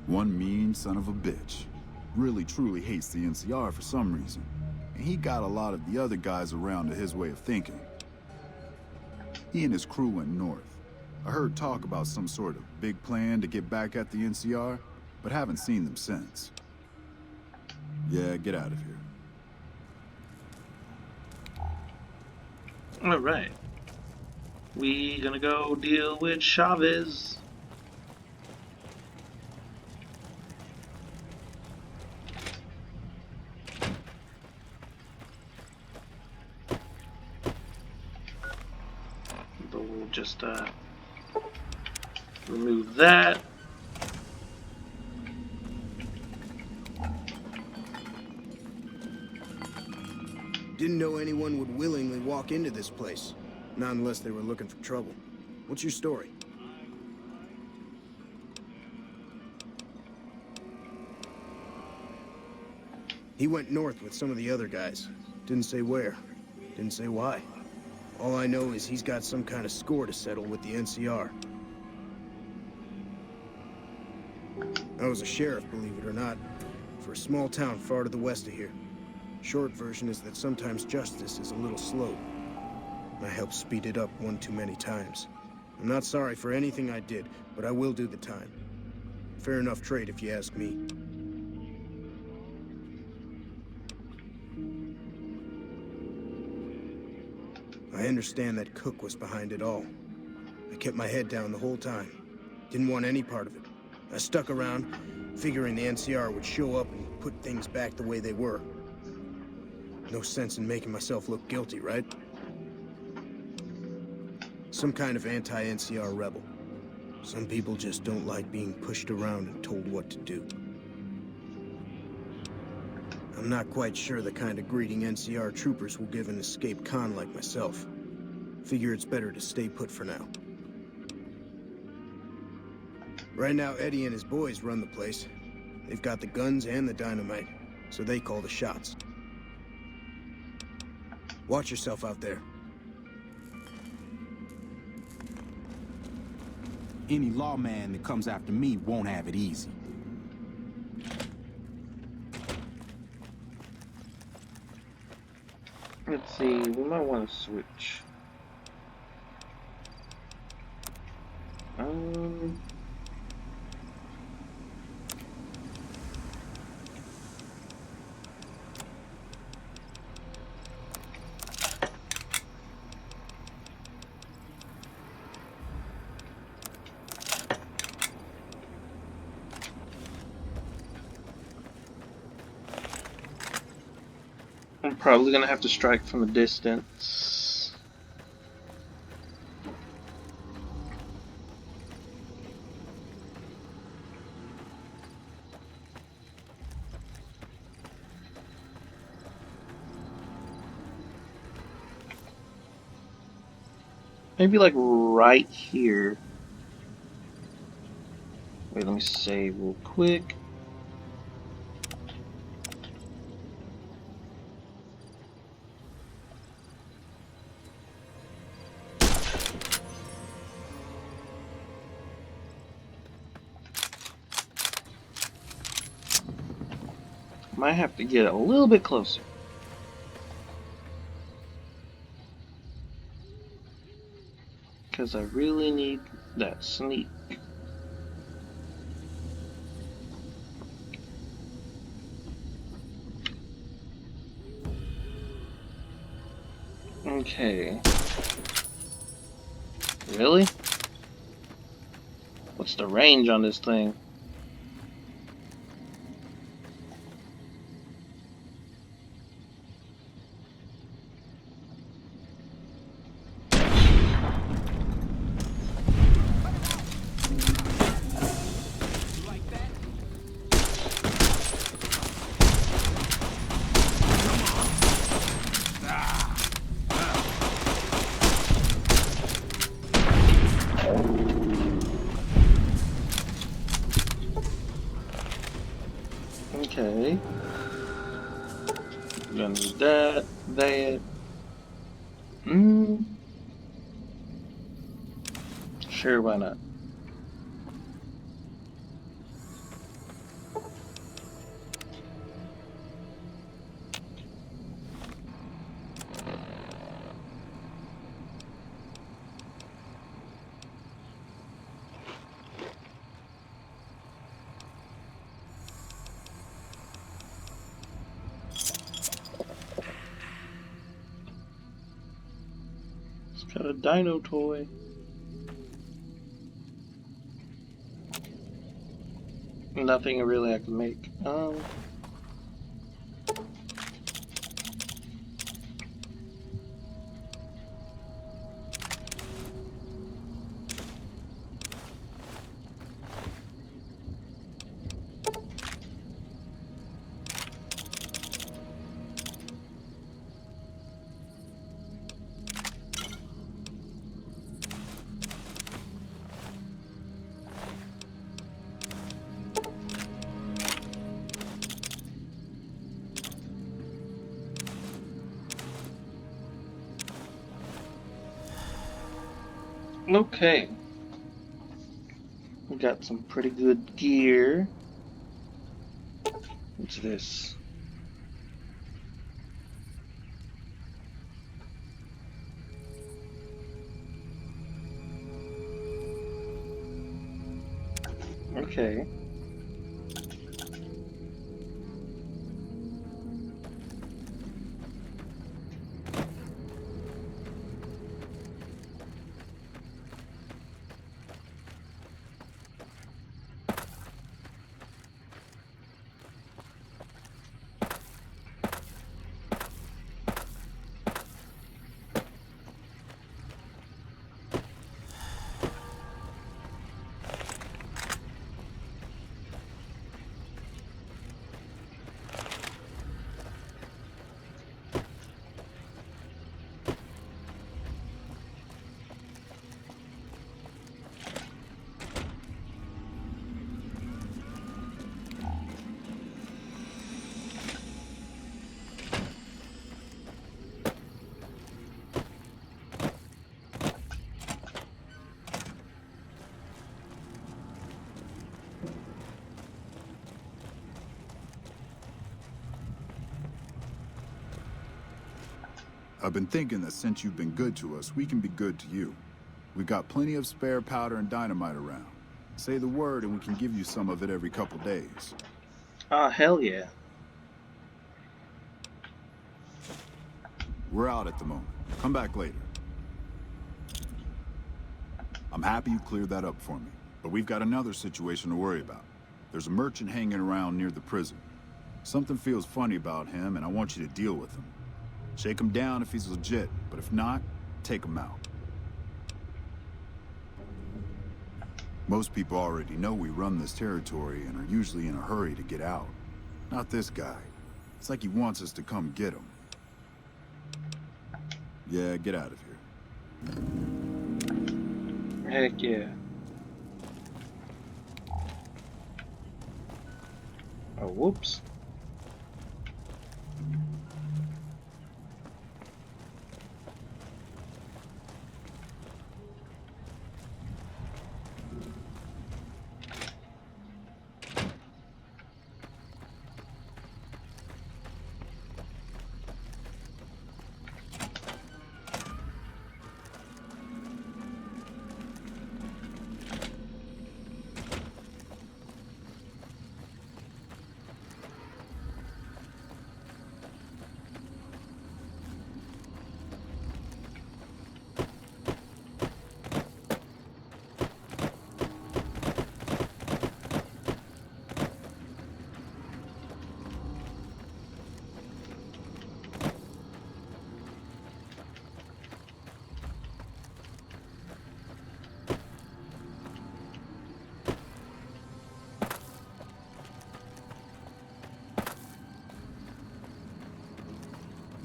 One mean son of a bitch really truly hates the NCR for some reason, and he got a lot of the other guys around to his way of thinking. He and his crew went north. I heard talk about some sort of big plan to get back at the NCR, but haven't seen them since. Yeah, get out of here. Alright. We gonna go deal with Chavez. But we'll just remove that. Didn't know anyone would willingly walk into this place. Not unless they were looking for trouble. What's your story? He went north with some of the other guys. Didn't say where. Didn't say why. All I know is he's got some kind of score to settle with the NCR. I was a sheriff, believe it or not, for a small town far to the west of here. Short version is that sometimes justice is a little slow. I helped speed it up one too many times. I'm not sorry for anything I did, but I will do the time. Fair enough trade if you ask me. I understand that Cook was behind it all. I kept my head down the whole time. Didn't want any part of it. I stuck around, figuring the NCR would show up and put things back the way they were. No sense in making myself look guilty, right? Some kind of anti-NCR rebel. Some people just don't like being pushed around and told what to do. I'm not quite sure the kind of greeting NCR troopers will give an escaped con like myself. Figure it's better to stay put for now. Right now, Eddie and his boys run the place. They've got the guns and the dynamite, so they call the shots. Watch yourself out there. Any lawman that comes after me won't have it easy. Let's see, we might want to switch. I'm probably gonna have to strike from a distance. Maybe like right here. Wait, let me save real quick. Might have to get a little bit closer. Because I really need that sneak. Okay. Really? What's the range on this thing? Okay. Gonna need that, that. Sure, why not? It's got a dino toy. Nothing really I can make. Okay. We got some pretty good gear. What's this? Okay. I've been thinking that since you've been good to us, we can be good to you. We've got plenty of spare powder and dynamite around. Say the word and we can give you some of it every couple days. Ah, hell yeah. We're out at the moment. Come back later. I'm happy you cleared that up for me, but we've got another situation to worry about. There's a merchant hanging around near the prison. Something feels funny about him, and I want you to deal with him. Shake him down if he's legit, but if not, take him out. Most people already know we run this territory and are usually in a hurry to get out. Not this guy. It's like he wants us to come get him. Yeah, get out of here. Heck yeah. Oh, whoops.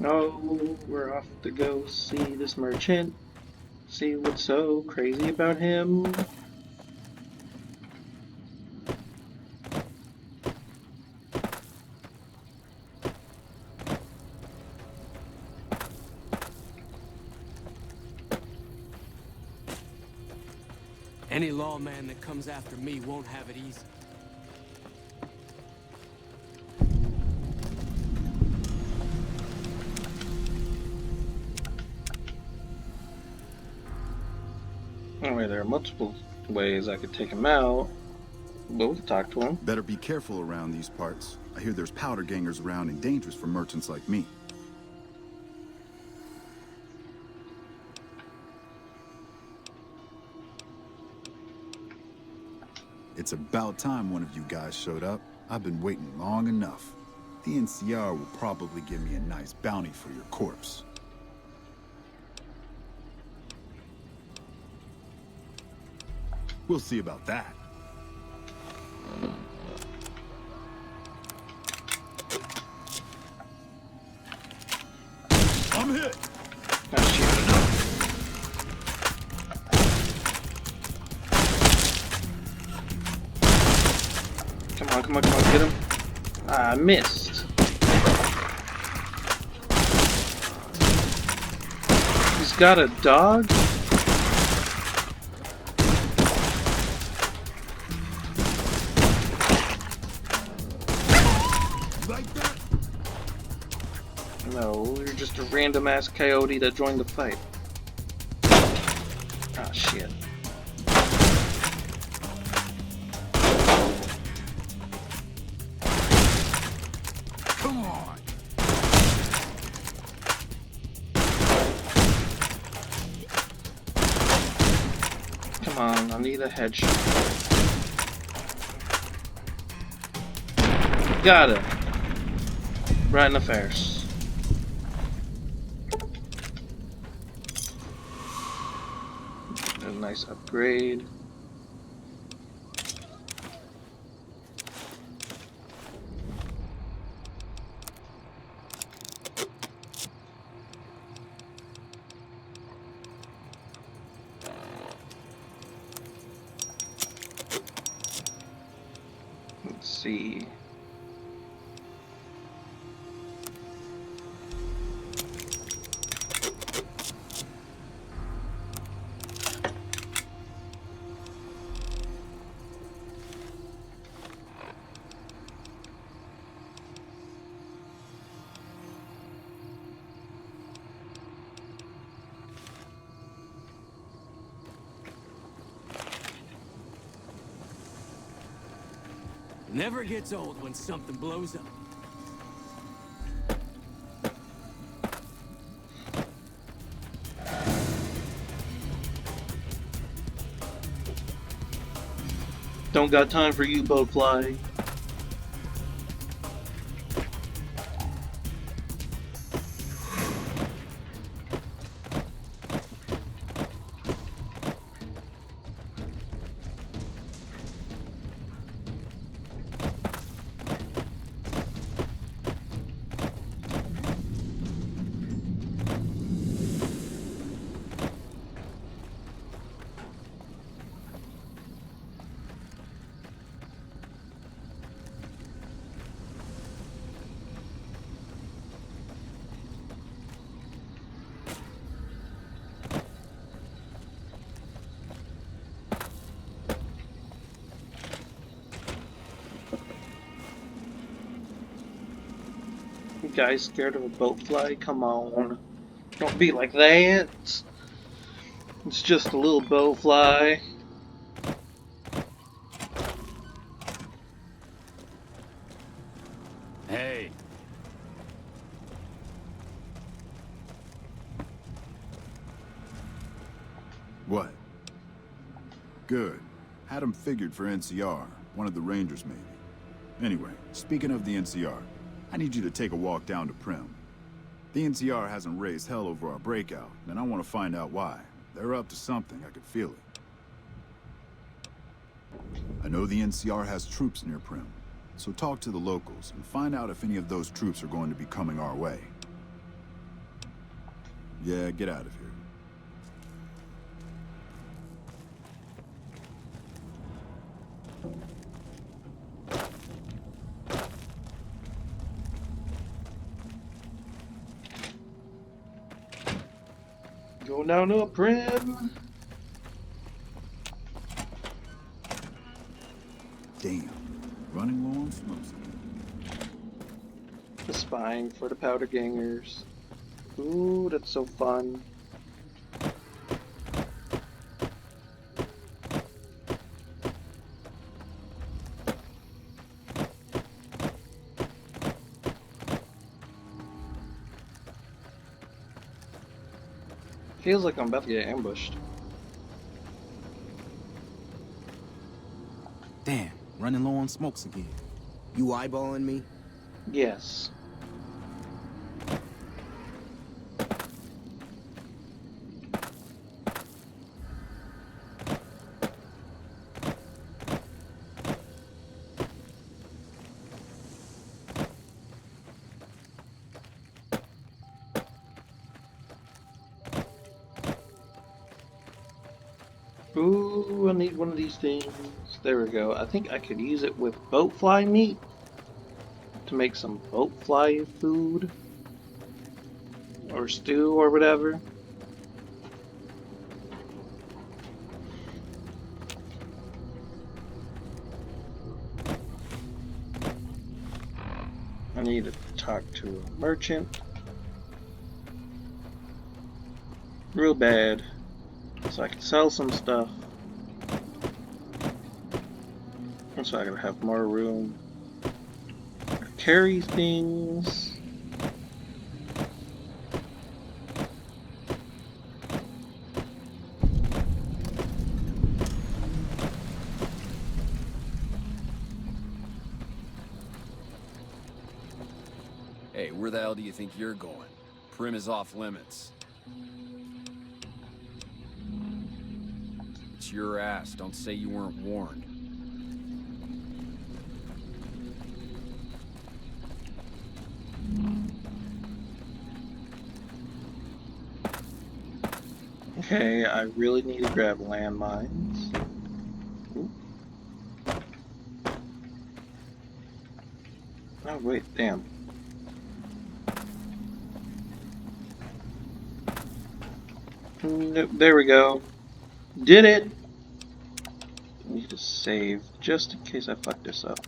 No, we're off to go see this merchant. See what's so crazy about him. Any lawman that comes after me won't have it easy. Anyway, there are multiple ways I could take him out, but we could talk to him. Better be careful around these parts. I hear there's powder gangers around and dangerous for merchants like me. It's about time one of you guys showed up. I've been waiting long enough. The NCR will probably give me a nice bounty for your corpse. We'll see about that. I'm hit! Oh, shit. Come on, come on, come on, get him. Ah, I missed. He's got a dog? No, you're just a random ass coyote that joined the fight. Ah, shit. Come on! Come on, I need a headshot. Got it. Right in the face. A nice upgrade. Let's see. Never gets old when something blows up. Don't got time for you, Bowfly. You guys scared of a Bowfly? Come on. Don't be like that. It's just a little Bowfly. Hey. What? Good. Had him figured for NCR. One of the Rangers, maybe. Anyway, speaking of the NCR, I need you to take a walk down to Primm. The NCR hasn't raised hell over our breakout, and I want to find out why. They're up to something, I could feel it. I know the NCR has troops near Primm, so talk to the locals and find out if any of those troops are going to be coming our way. Yeah, get out of here. Go down to Primm. on smokes. The spying for the powder gangers. Ooh, that's so fun. Feels like I'm about to get ambushed. Damn, running low on smokes again. You eyeballing me? Yes. Ooh, I need one of these things. There we go. I think I could use it with boat fly meat to make some boat fly food or stew or whatever. I need to talk to a merchant real bad so I can sell some stuff. And so I gotta have more room to carry things. Hey, where the hell do you think you're going? Prim is off limits. It's your ass. Don't say you weren't warned. Okay, I really need to grab landmines. Ooh. Oh wait, damn. Nope, there we go. Did it! I need to save just in case I fuck this up.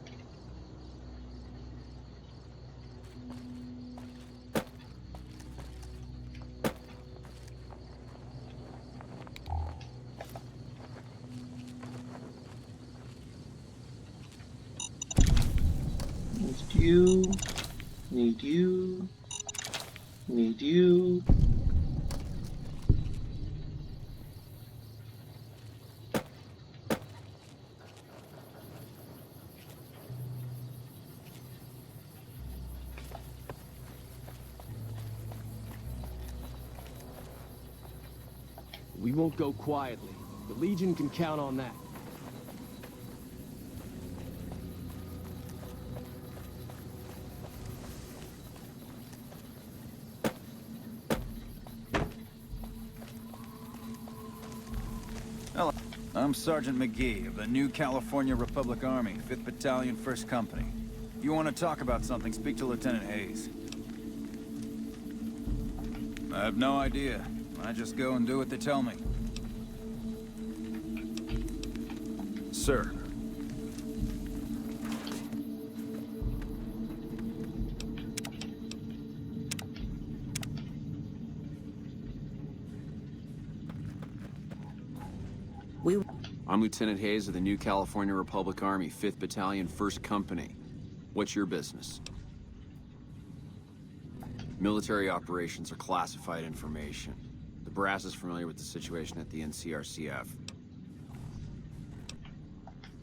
Need you, need you. We won't go quietly. The Legion can count on that. Hello. I'm Sergeant McGee of the New California Republic Army, 5th Battalion, 1st Company. You want to talk about something, speak to Lieutenant Hayes. I have no idea. I just go and do what they tell me. Sir. I'm Lieutenant Hayes of the New California Republic Army, 5th Battalion, 1st Company. What's your business? Military operations are classified information. The brass is familiar with the situation at the NCRCF.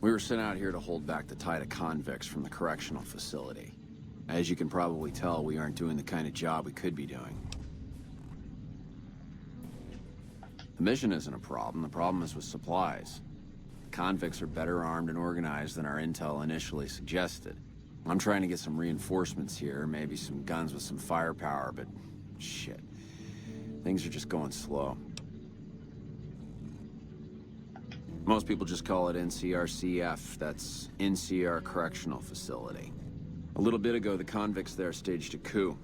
We were sent out here to hold back the tide of convicts from the correctional facility. As you can probably tell, we aren't doing the kind of job we could be doing. The mission isn't a problem. The problem is with supplies. The convicts are better armed and organized than our intel initially suggested. I'm trying to get some reinforcements here, maybe some guns with some firepower, but shit. Things are just going slow. Most people just call it NCRCF. That's NCR Correctional Facility. A little bit ago, the convicts there staged a coup.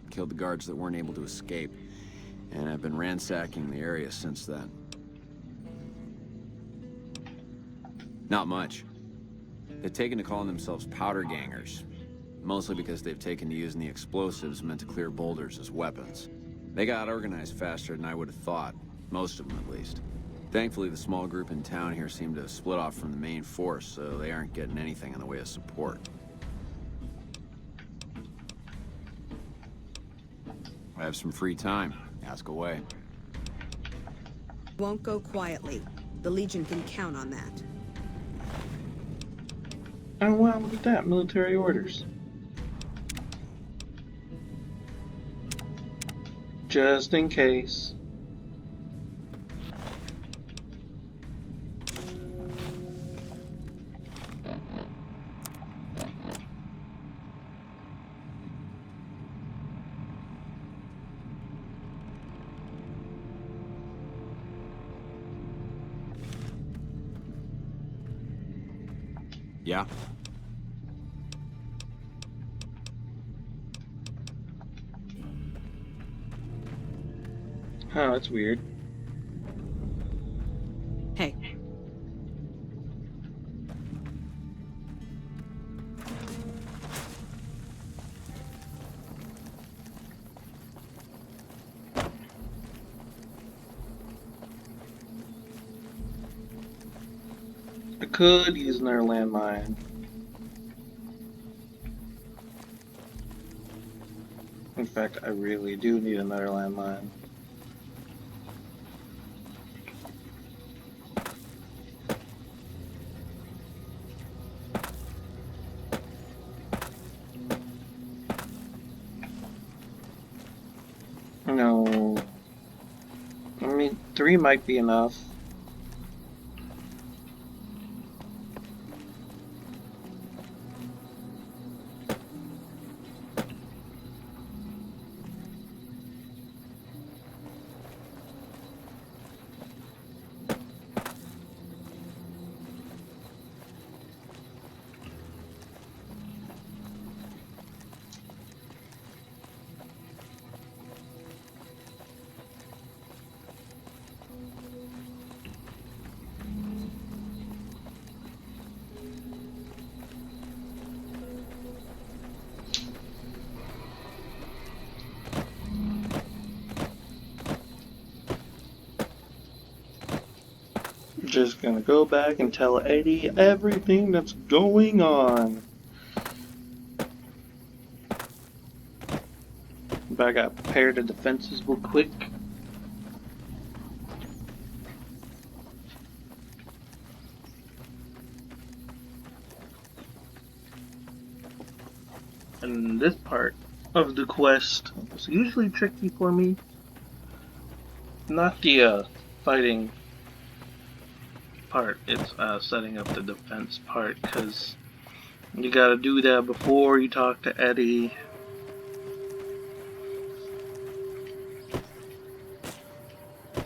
Killed the guards that weren't able to escape. And I've been ransacking the area since then. Not much. They've taken to calling themselves powder gangers, mostly because they've taken to using the explosives meant to clear boulders as weapons. They got organized faster than I would have thought, most of them at least. Thankfully, the small group in town here seem to have split off from the main force, so they aren't getting anything in the way of support. I have some free time. Ask away. Won't go quietly. The Legion can count on that. Oh wow, look at that. Military orders. Just in case. Yeah? Oh, that's weird. Hey. I could use another landmine. In fact, I really do need another landmine. No. I mean, 3 might be enough. Just gonna go back and tell Eddie everything that's going on. But I gotta prepare the defenses real quick. And this part of the quest is usually tricky for me. Not the fighting part, it's setting up the defense part, because you gotta do that before you talk to Eddie.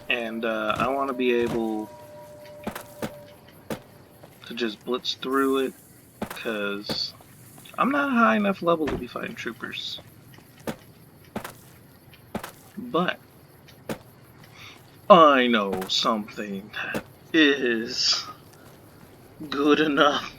And I want to be able to just blitz through it, because I'm not high enough level to be fighting troopers. But I know something that is good enough.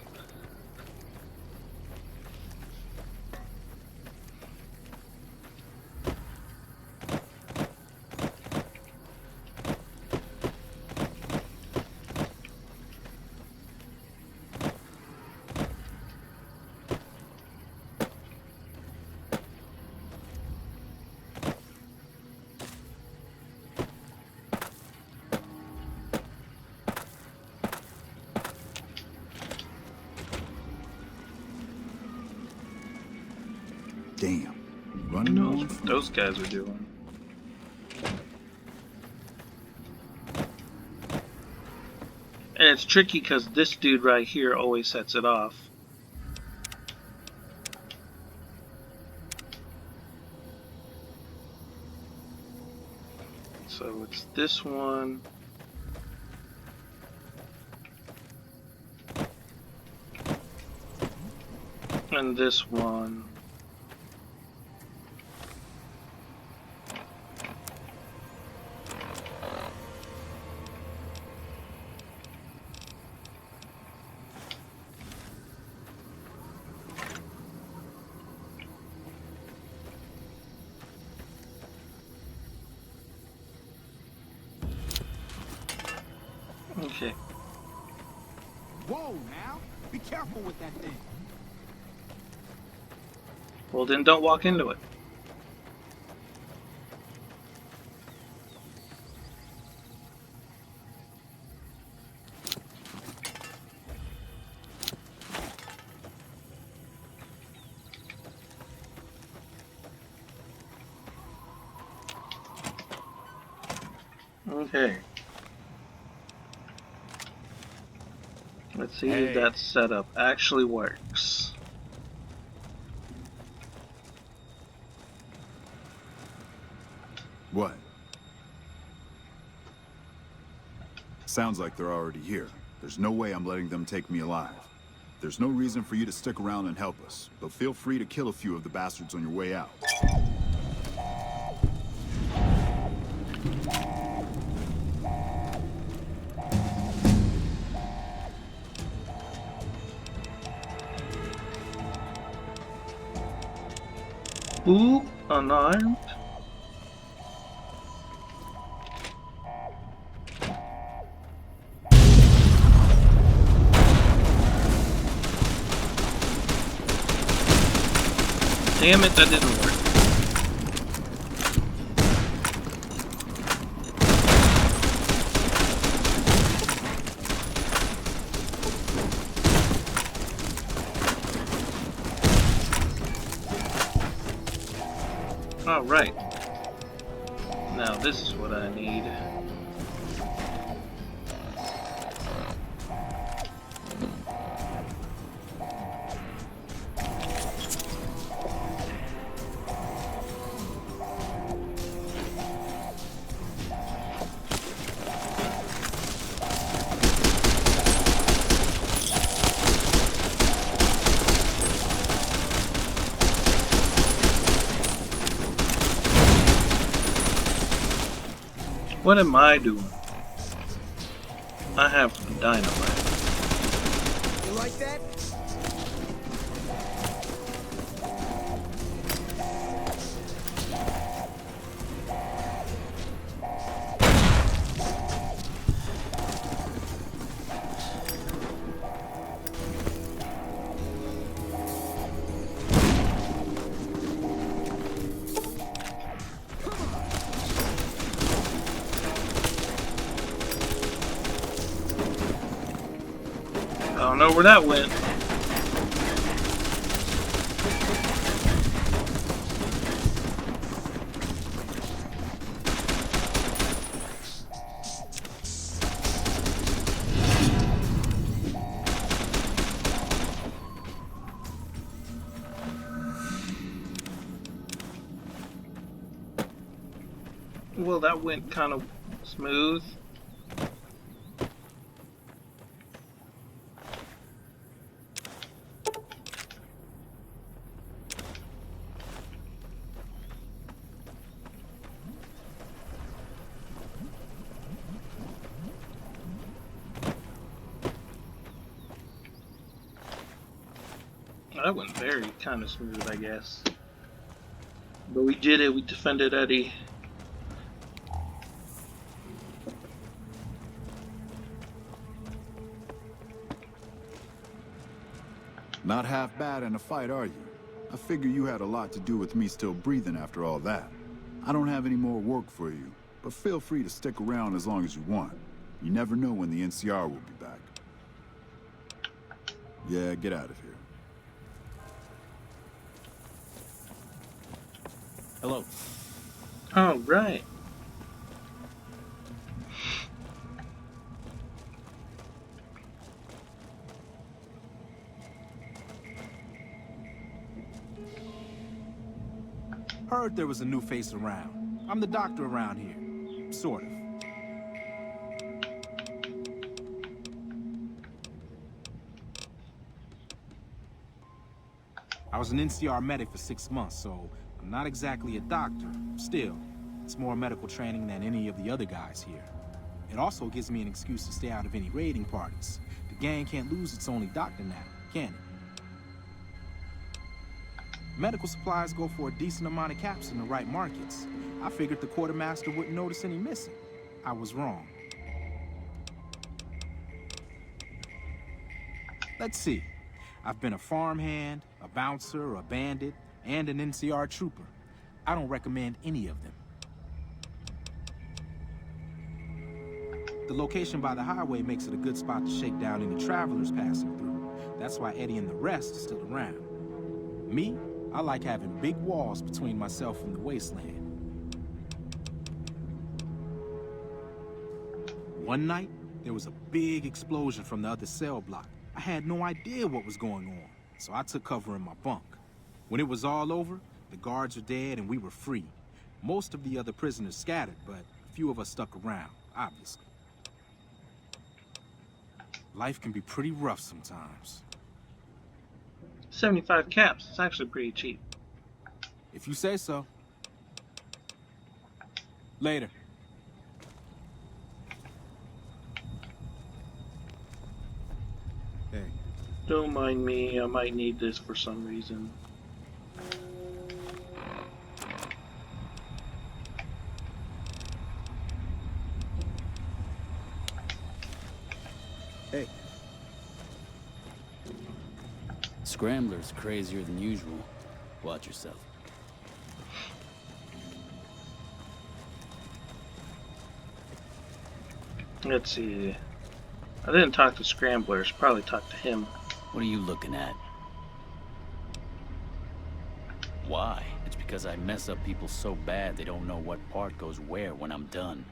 Damn. Who knows what those guys are doing? And it's tricky because this dude right here always sets it off. So it's this one. And this one. Okay. Whoa, now! Be careful with that thing. Well, then don't walk into it. Okay. Let's see if that setup actually works. What? Sounds like they're already here. There's no way I'm letting them take me alive. There's no reason for you to stick around and help us, but feel free to kill a few of the bastards on your way out. Ooh, unarmed. Damn it, that didn't work. Alright. Now this is what I need. What am I doing? I have dynamite. You like that? I don't know where that went. Well, that went kind of smooth. That went very kind of smooth, I guess. But we did it. We defended Eddie. Not half bad in a fight, are you? I figure you had a lot to do with me still breathing after all that. I don't have any more work for you, but feel free to stick around as long as you want. You never know when the NCR will be back. Yeah, get out of here. Hello. All right. Heard there was a new face around. I'm the doctor around here. Sort of. I was an NCR medic for 6 months, so I'm not exactly a doctor. Still, it's more medical training than any of the other guys here. It also gives me an excuse to stay out of any raiding parties. The gang can't lose its only doctor now, can it? Medical supplies go for a decent amount of caps in the right markets. I figured the quartermaster wouldn't notice any missing. I was wrong. Let's see. I've been a farmhand, a bouncer, a bandit, and an NCR trooper. I don't recommend any of them. The location by the highway makes it a good spot to shake down any travelers passing through. That's why Eddie and the rest are still around. Me, I like having big walls between myself and the wasteland. One night, there was a big explosion from the other cell block. I had no idea what was going on, so I took cover in my bunk. When it was all over, the guards were dead and we were free. Most of the other prisoners scattered, but a few of us stuck around, obviously. Life can be pretty rough sometimes. 75 caps. It's actually pretty cheap. If you say so. Later. Hey. Don't mind me. I might need this for some reason. Hey. Scrambler's crazier than usual. Watch yourself. Let's see. I didn't talk to Scramblers. Probably talk to him. What are you looking at? Why? It's because I mess up people so bad they don't know what part goes where when I'm done.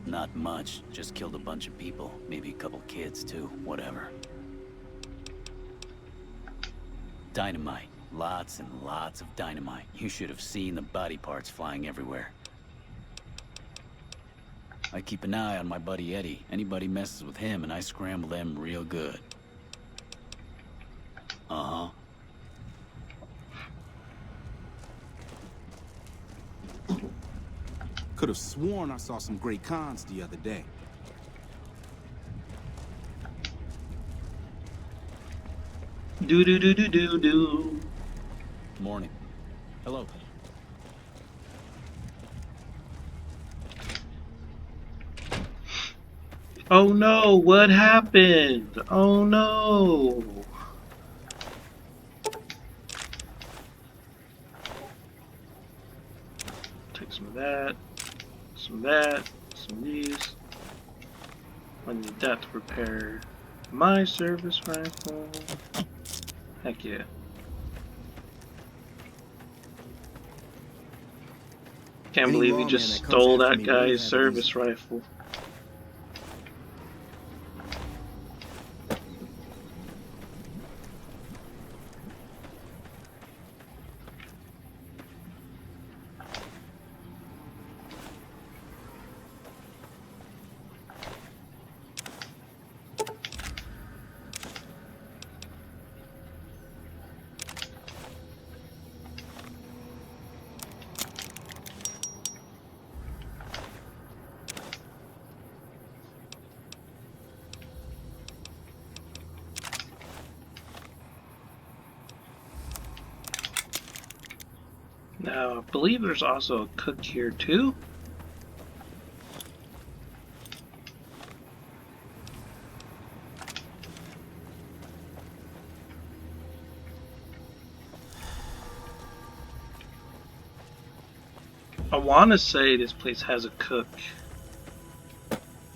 Not much. Just killed a bunch of people. Maybe a couple kids, too. Whatever. Dynamite. Lots and lots of dynamite. You should have seen the body parts flying everywhere. I keep an eye on my buddy Eddie. Anybody messes with him and I scramble them real good. Uh-huh. Could have sworn I saw some Great Khans the other day. Do do do do do do. Morning. Hello. Oh no, what happened? Oh no. Take some of that, some of that, some of these. I need that to prepare my service rifle. Heck yeah. Can't believe he just stole that guy's service rifle. Now, I believe there's also a cook here too. I want to say this place has a cook.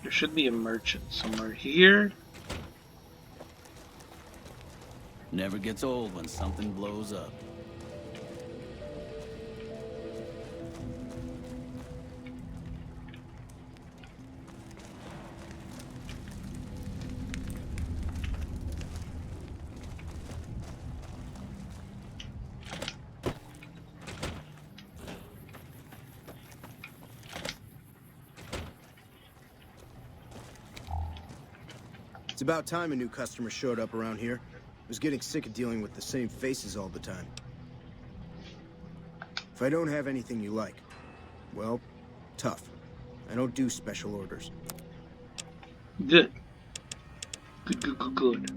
There should be a merchant somewhere here. Never gets old when something blows up. It's about time a new customer showed up around here. I was getting sick of dealing with the same faces all the time. If I don't have anything you like, well, tough. I don't do special orders. Good. Good.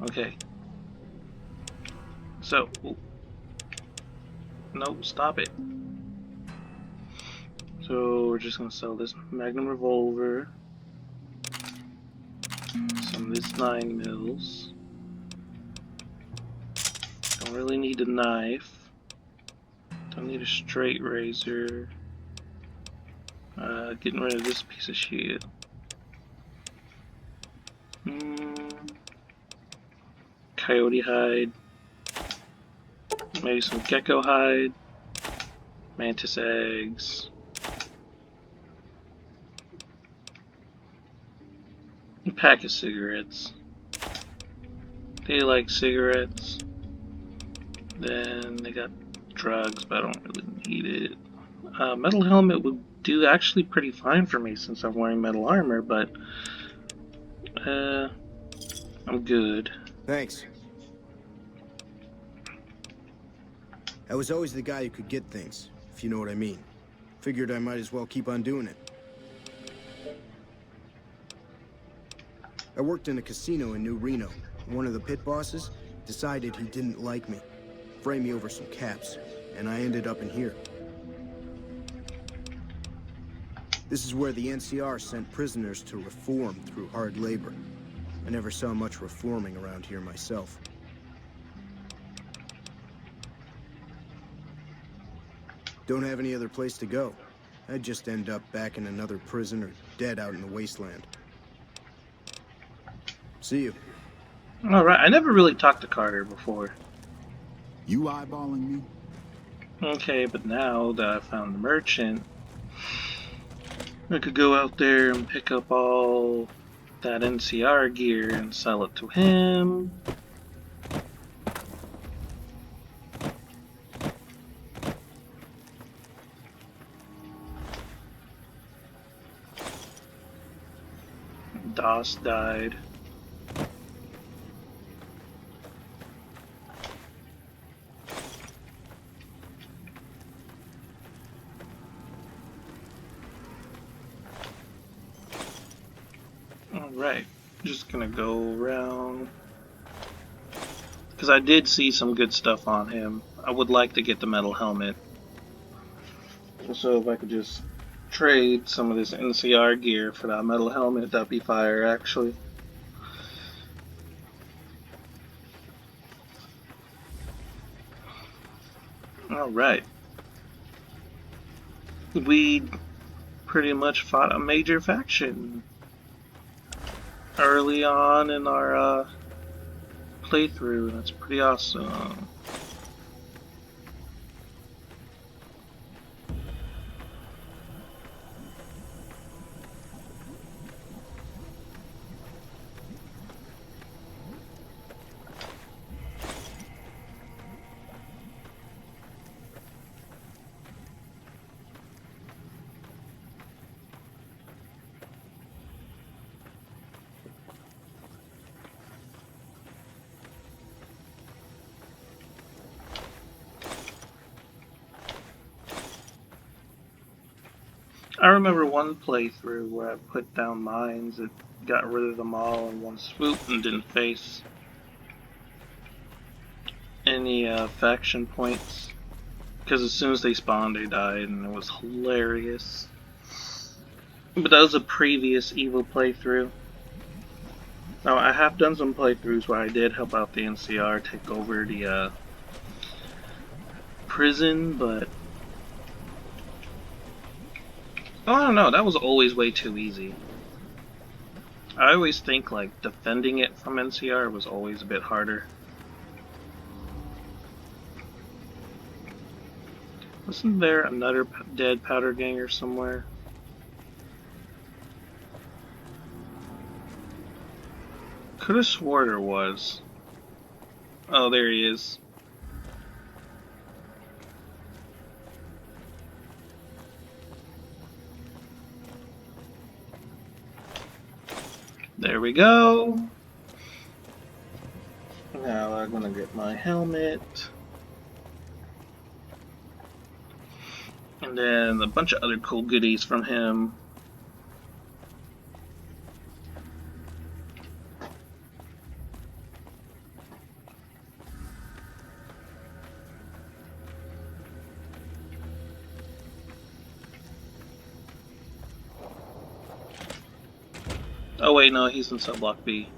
Okay. So, no, stop it. So we're just gonna sell this Magnum revolver. Some of this 9 mils. Don't really need a knife. Don't need a straight razor. Getting rid of this piece of shit. Coyote hide. Maybe some gecko hide. Mantis eggs. A pack of cigarettes. They like cigarettes. Then they got drugs, but I don't really need it. Metal helmet would do actually pretty fine for me since I'm wearing metal armor, but I'm good. Thanks. I was always the guy who could get things, if you know what I mean. Figured I might as well keep on doing it. I worked in a casino in New Reno. One of the pit bosses decided he didn't like me. Framed me over some caps, and I ended up in here. This is where the NCR sent prisoners to reform through hard labor. I never saw much reforming around here myself. Don't have any other place to go. I'd just end up back in another prison or dead out in the wasteland. See you. Alright, I never really talked to Carter before. You eyeballing me? Okay, but now that I found the merchant, I could go out there and pick up all that NCR gear and sell it to him. Doss died. Alright, just gonna go around. Because I did see some good stuff on him. I would like to get the metal helmet. So if I could just trade some of this NCR gear for that metal helmet, that'd be fire, actually. Alright. We pretty much fought a major faction early on in our playthrough. That's pretty awesome. I remember one playthrough where I put down mines, it got rid of them all in one swoop and didn't face any faction points. Because as soon as they spawned, they died, and it was hilarious. But that was a previous Evil playthrough. Now, I have done some playthroughs where I did help out the NCR take over the prison, but I don't know, that was always way too easy. I always think like defending it from NCR was always a bit harder. Wasn't there another dead powder ganger somewhere? Could have swore there was. Oh, there he is. There we go. Now I'm gonna get my helmet. And then a bunch of other cool goodies from him. Oh wait, no, he's in Subblock B.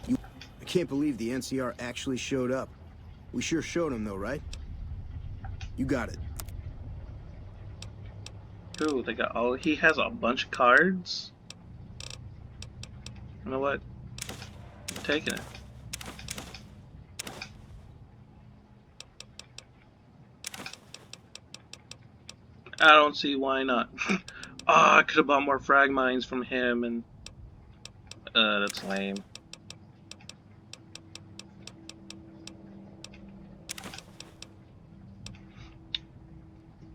I can't believe the NCR actually showed up. We sure showed them though, right? You got it. Ooh, they got all. He has a bunch of cards. You know what? I'm taking it. I don't see why not. Oh, I could have bought more frag mines from him, and that's lame.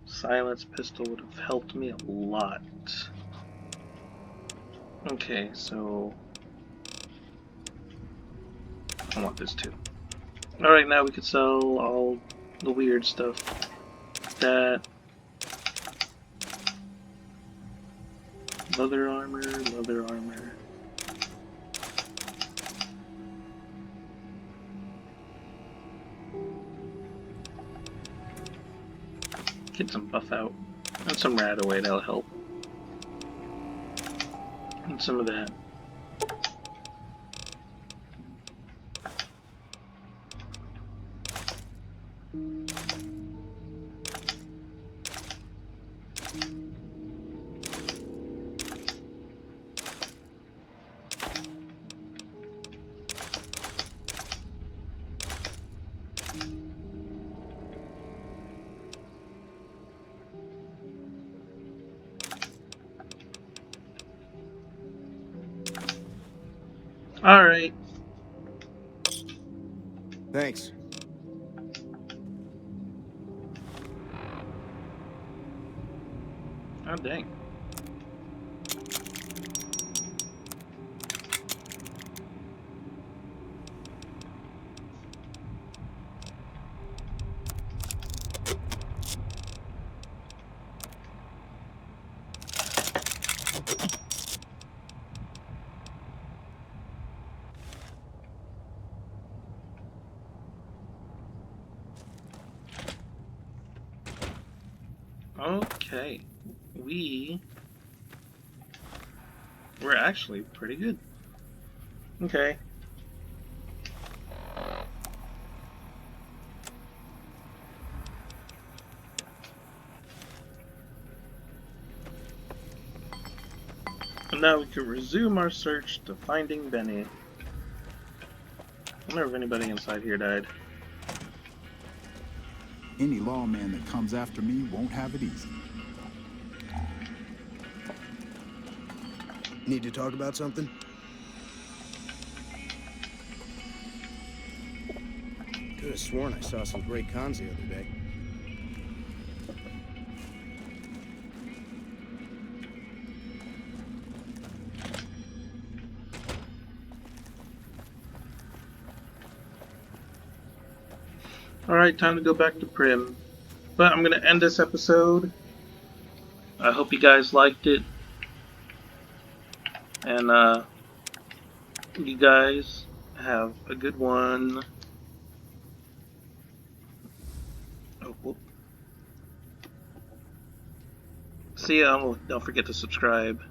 Silence pistol would have helped me a lot. Okay, so I want this too. Alright, now we can sell all the weird stuff. That leather armor, leather armor. Get some buff out. And some rat away, that'll help. And some of that. Alright. Thanks. Oh, dang. Okay, we're actually pretty good. Okay. And now we can resume our search to finding Benny. I wonder if anybody inside here died. Any lawman that comes after me won't have it easy. Need to talk about something? Could have sworn I saw some great cons the other day. Alright, time to go back to Primm. But I'm going to end this episode. I hope you guys liked it. And, you guys have a good one. Oh, whoop. See ya. Don't forget to subscribe.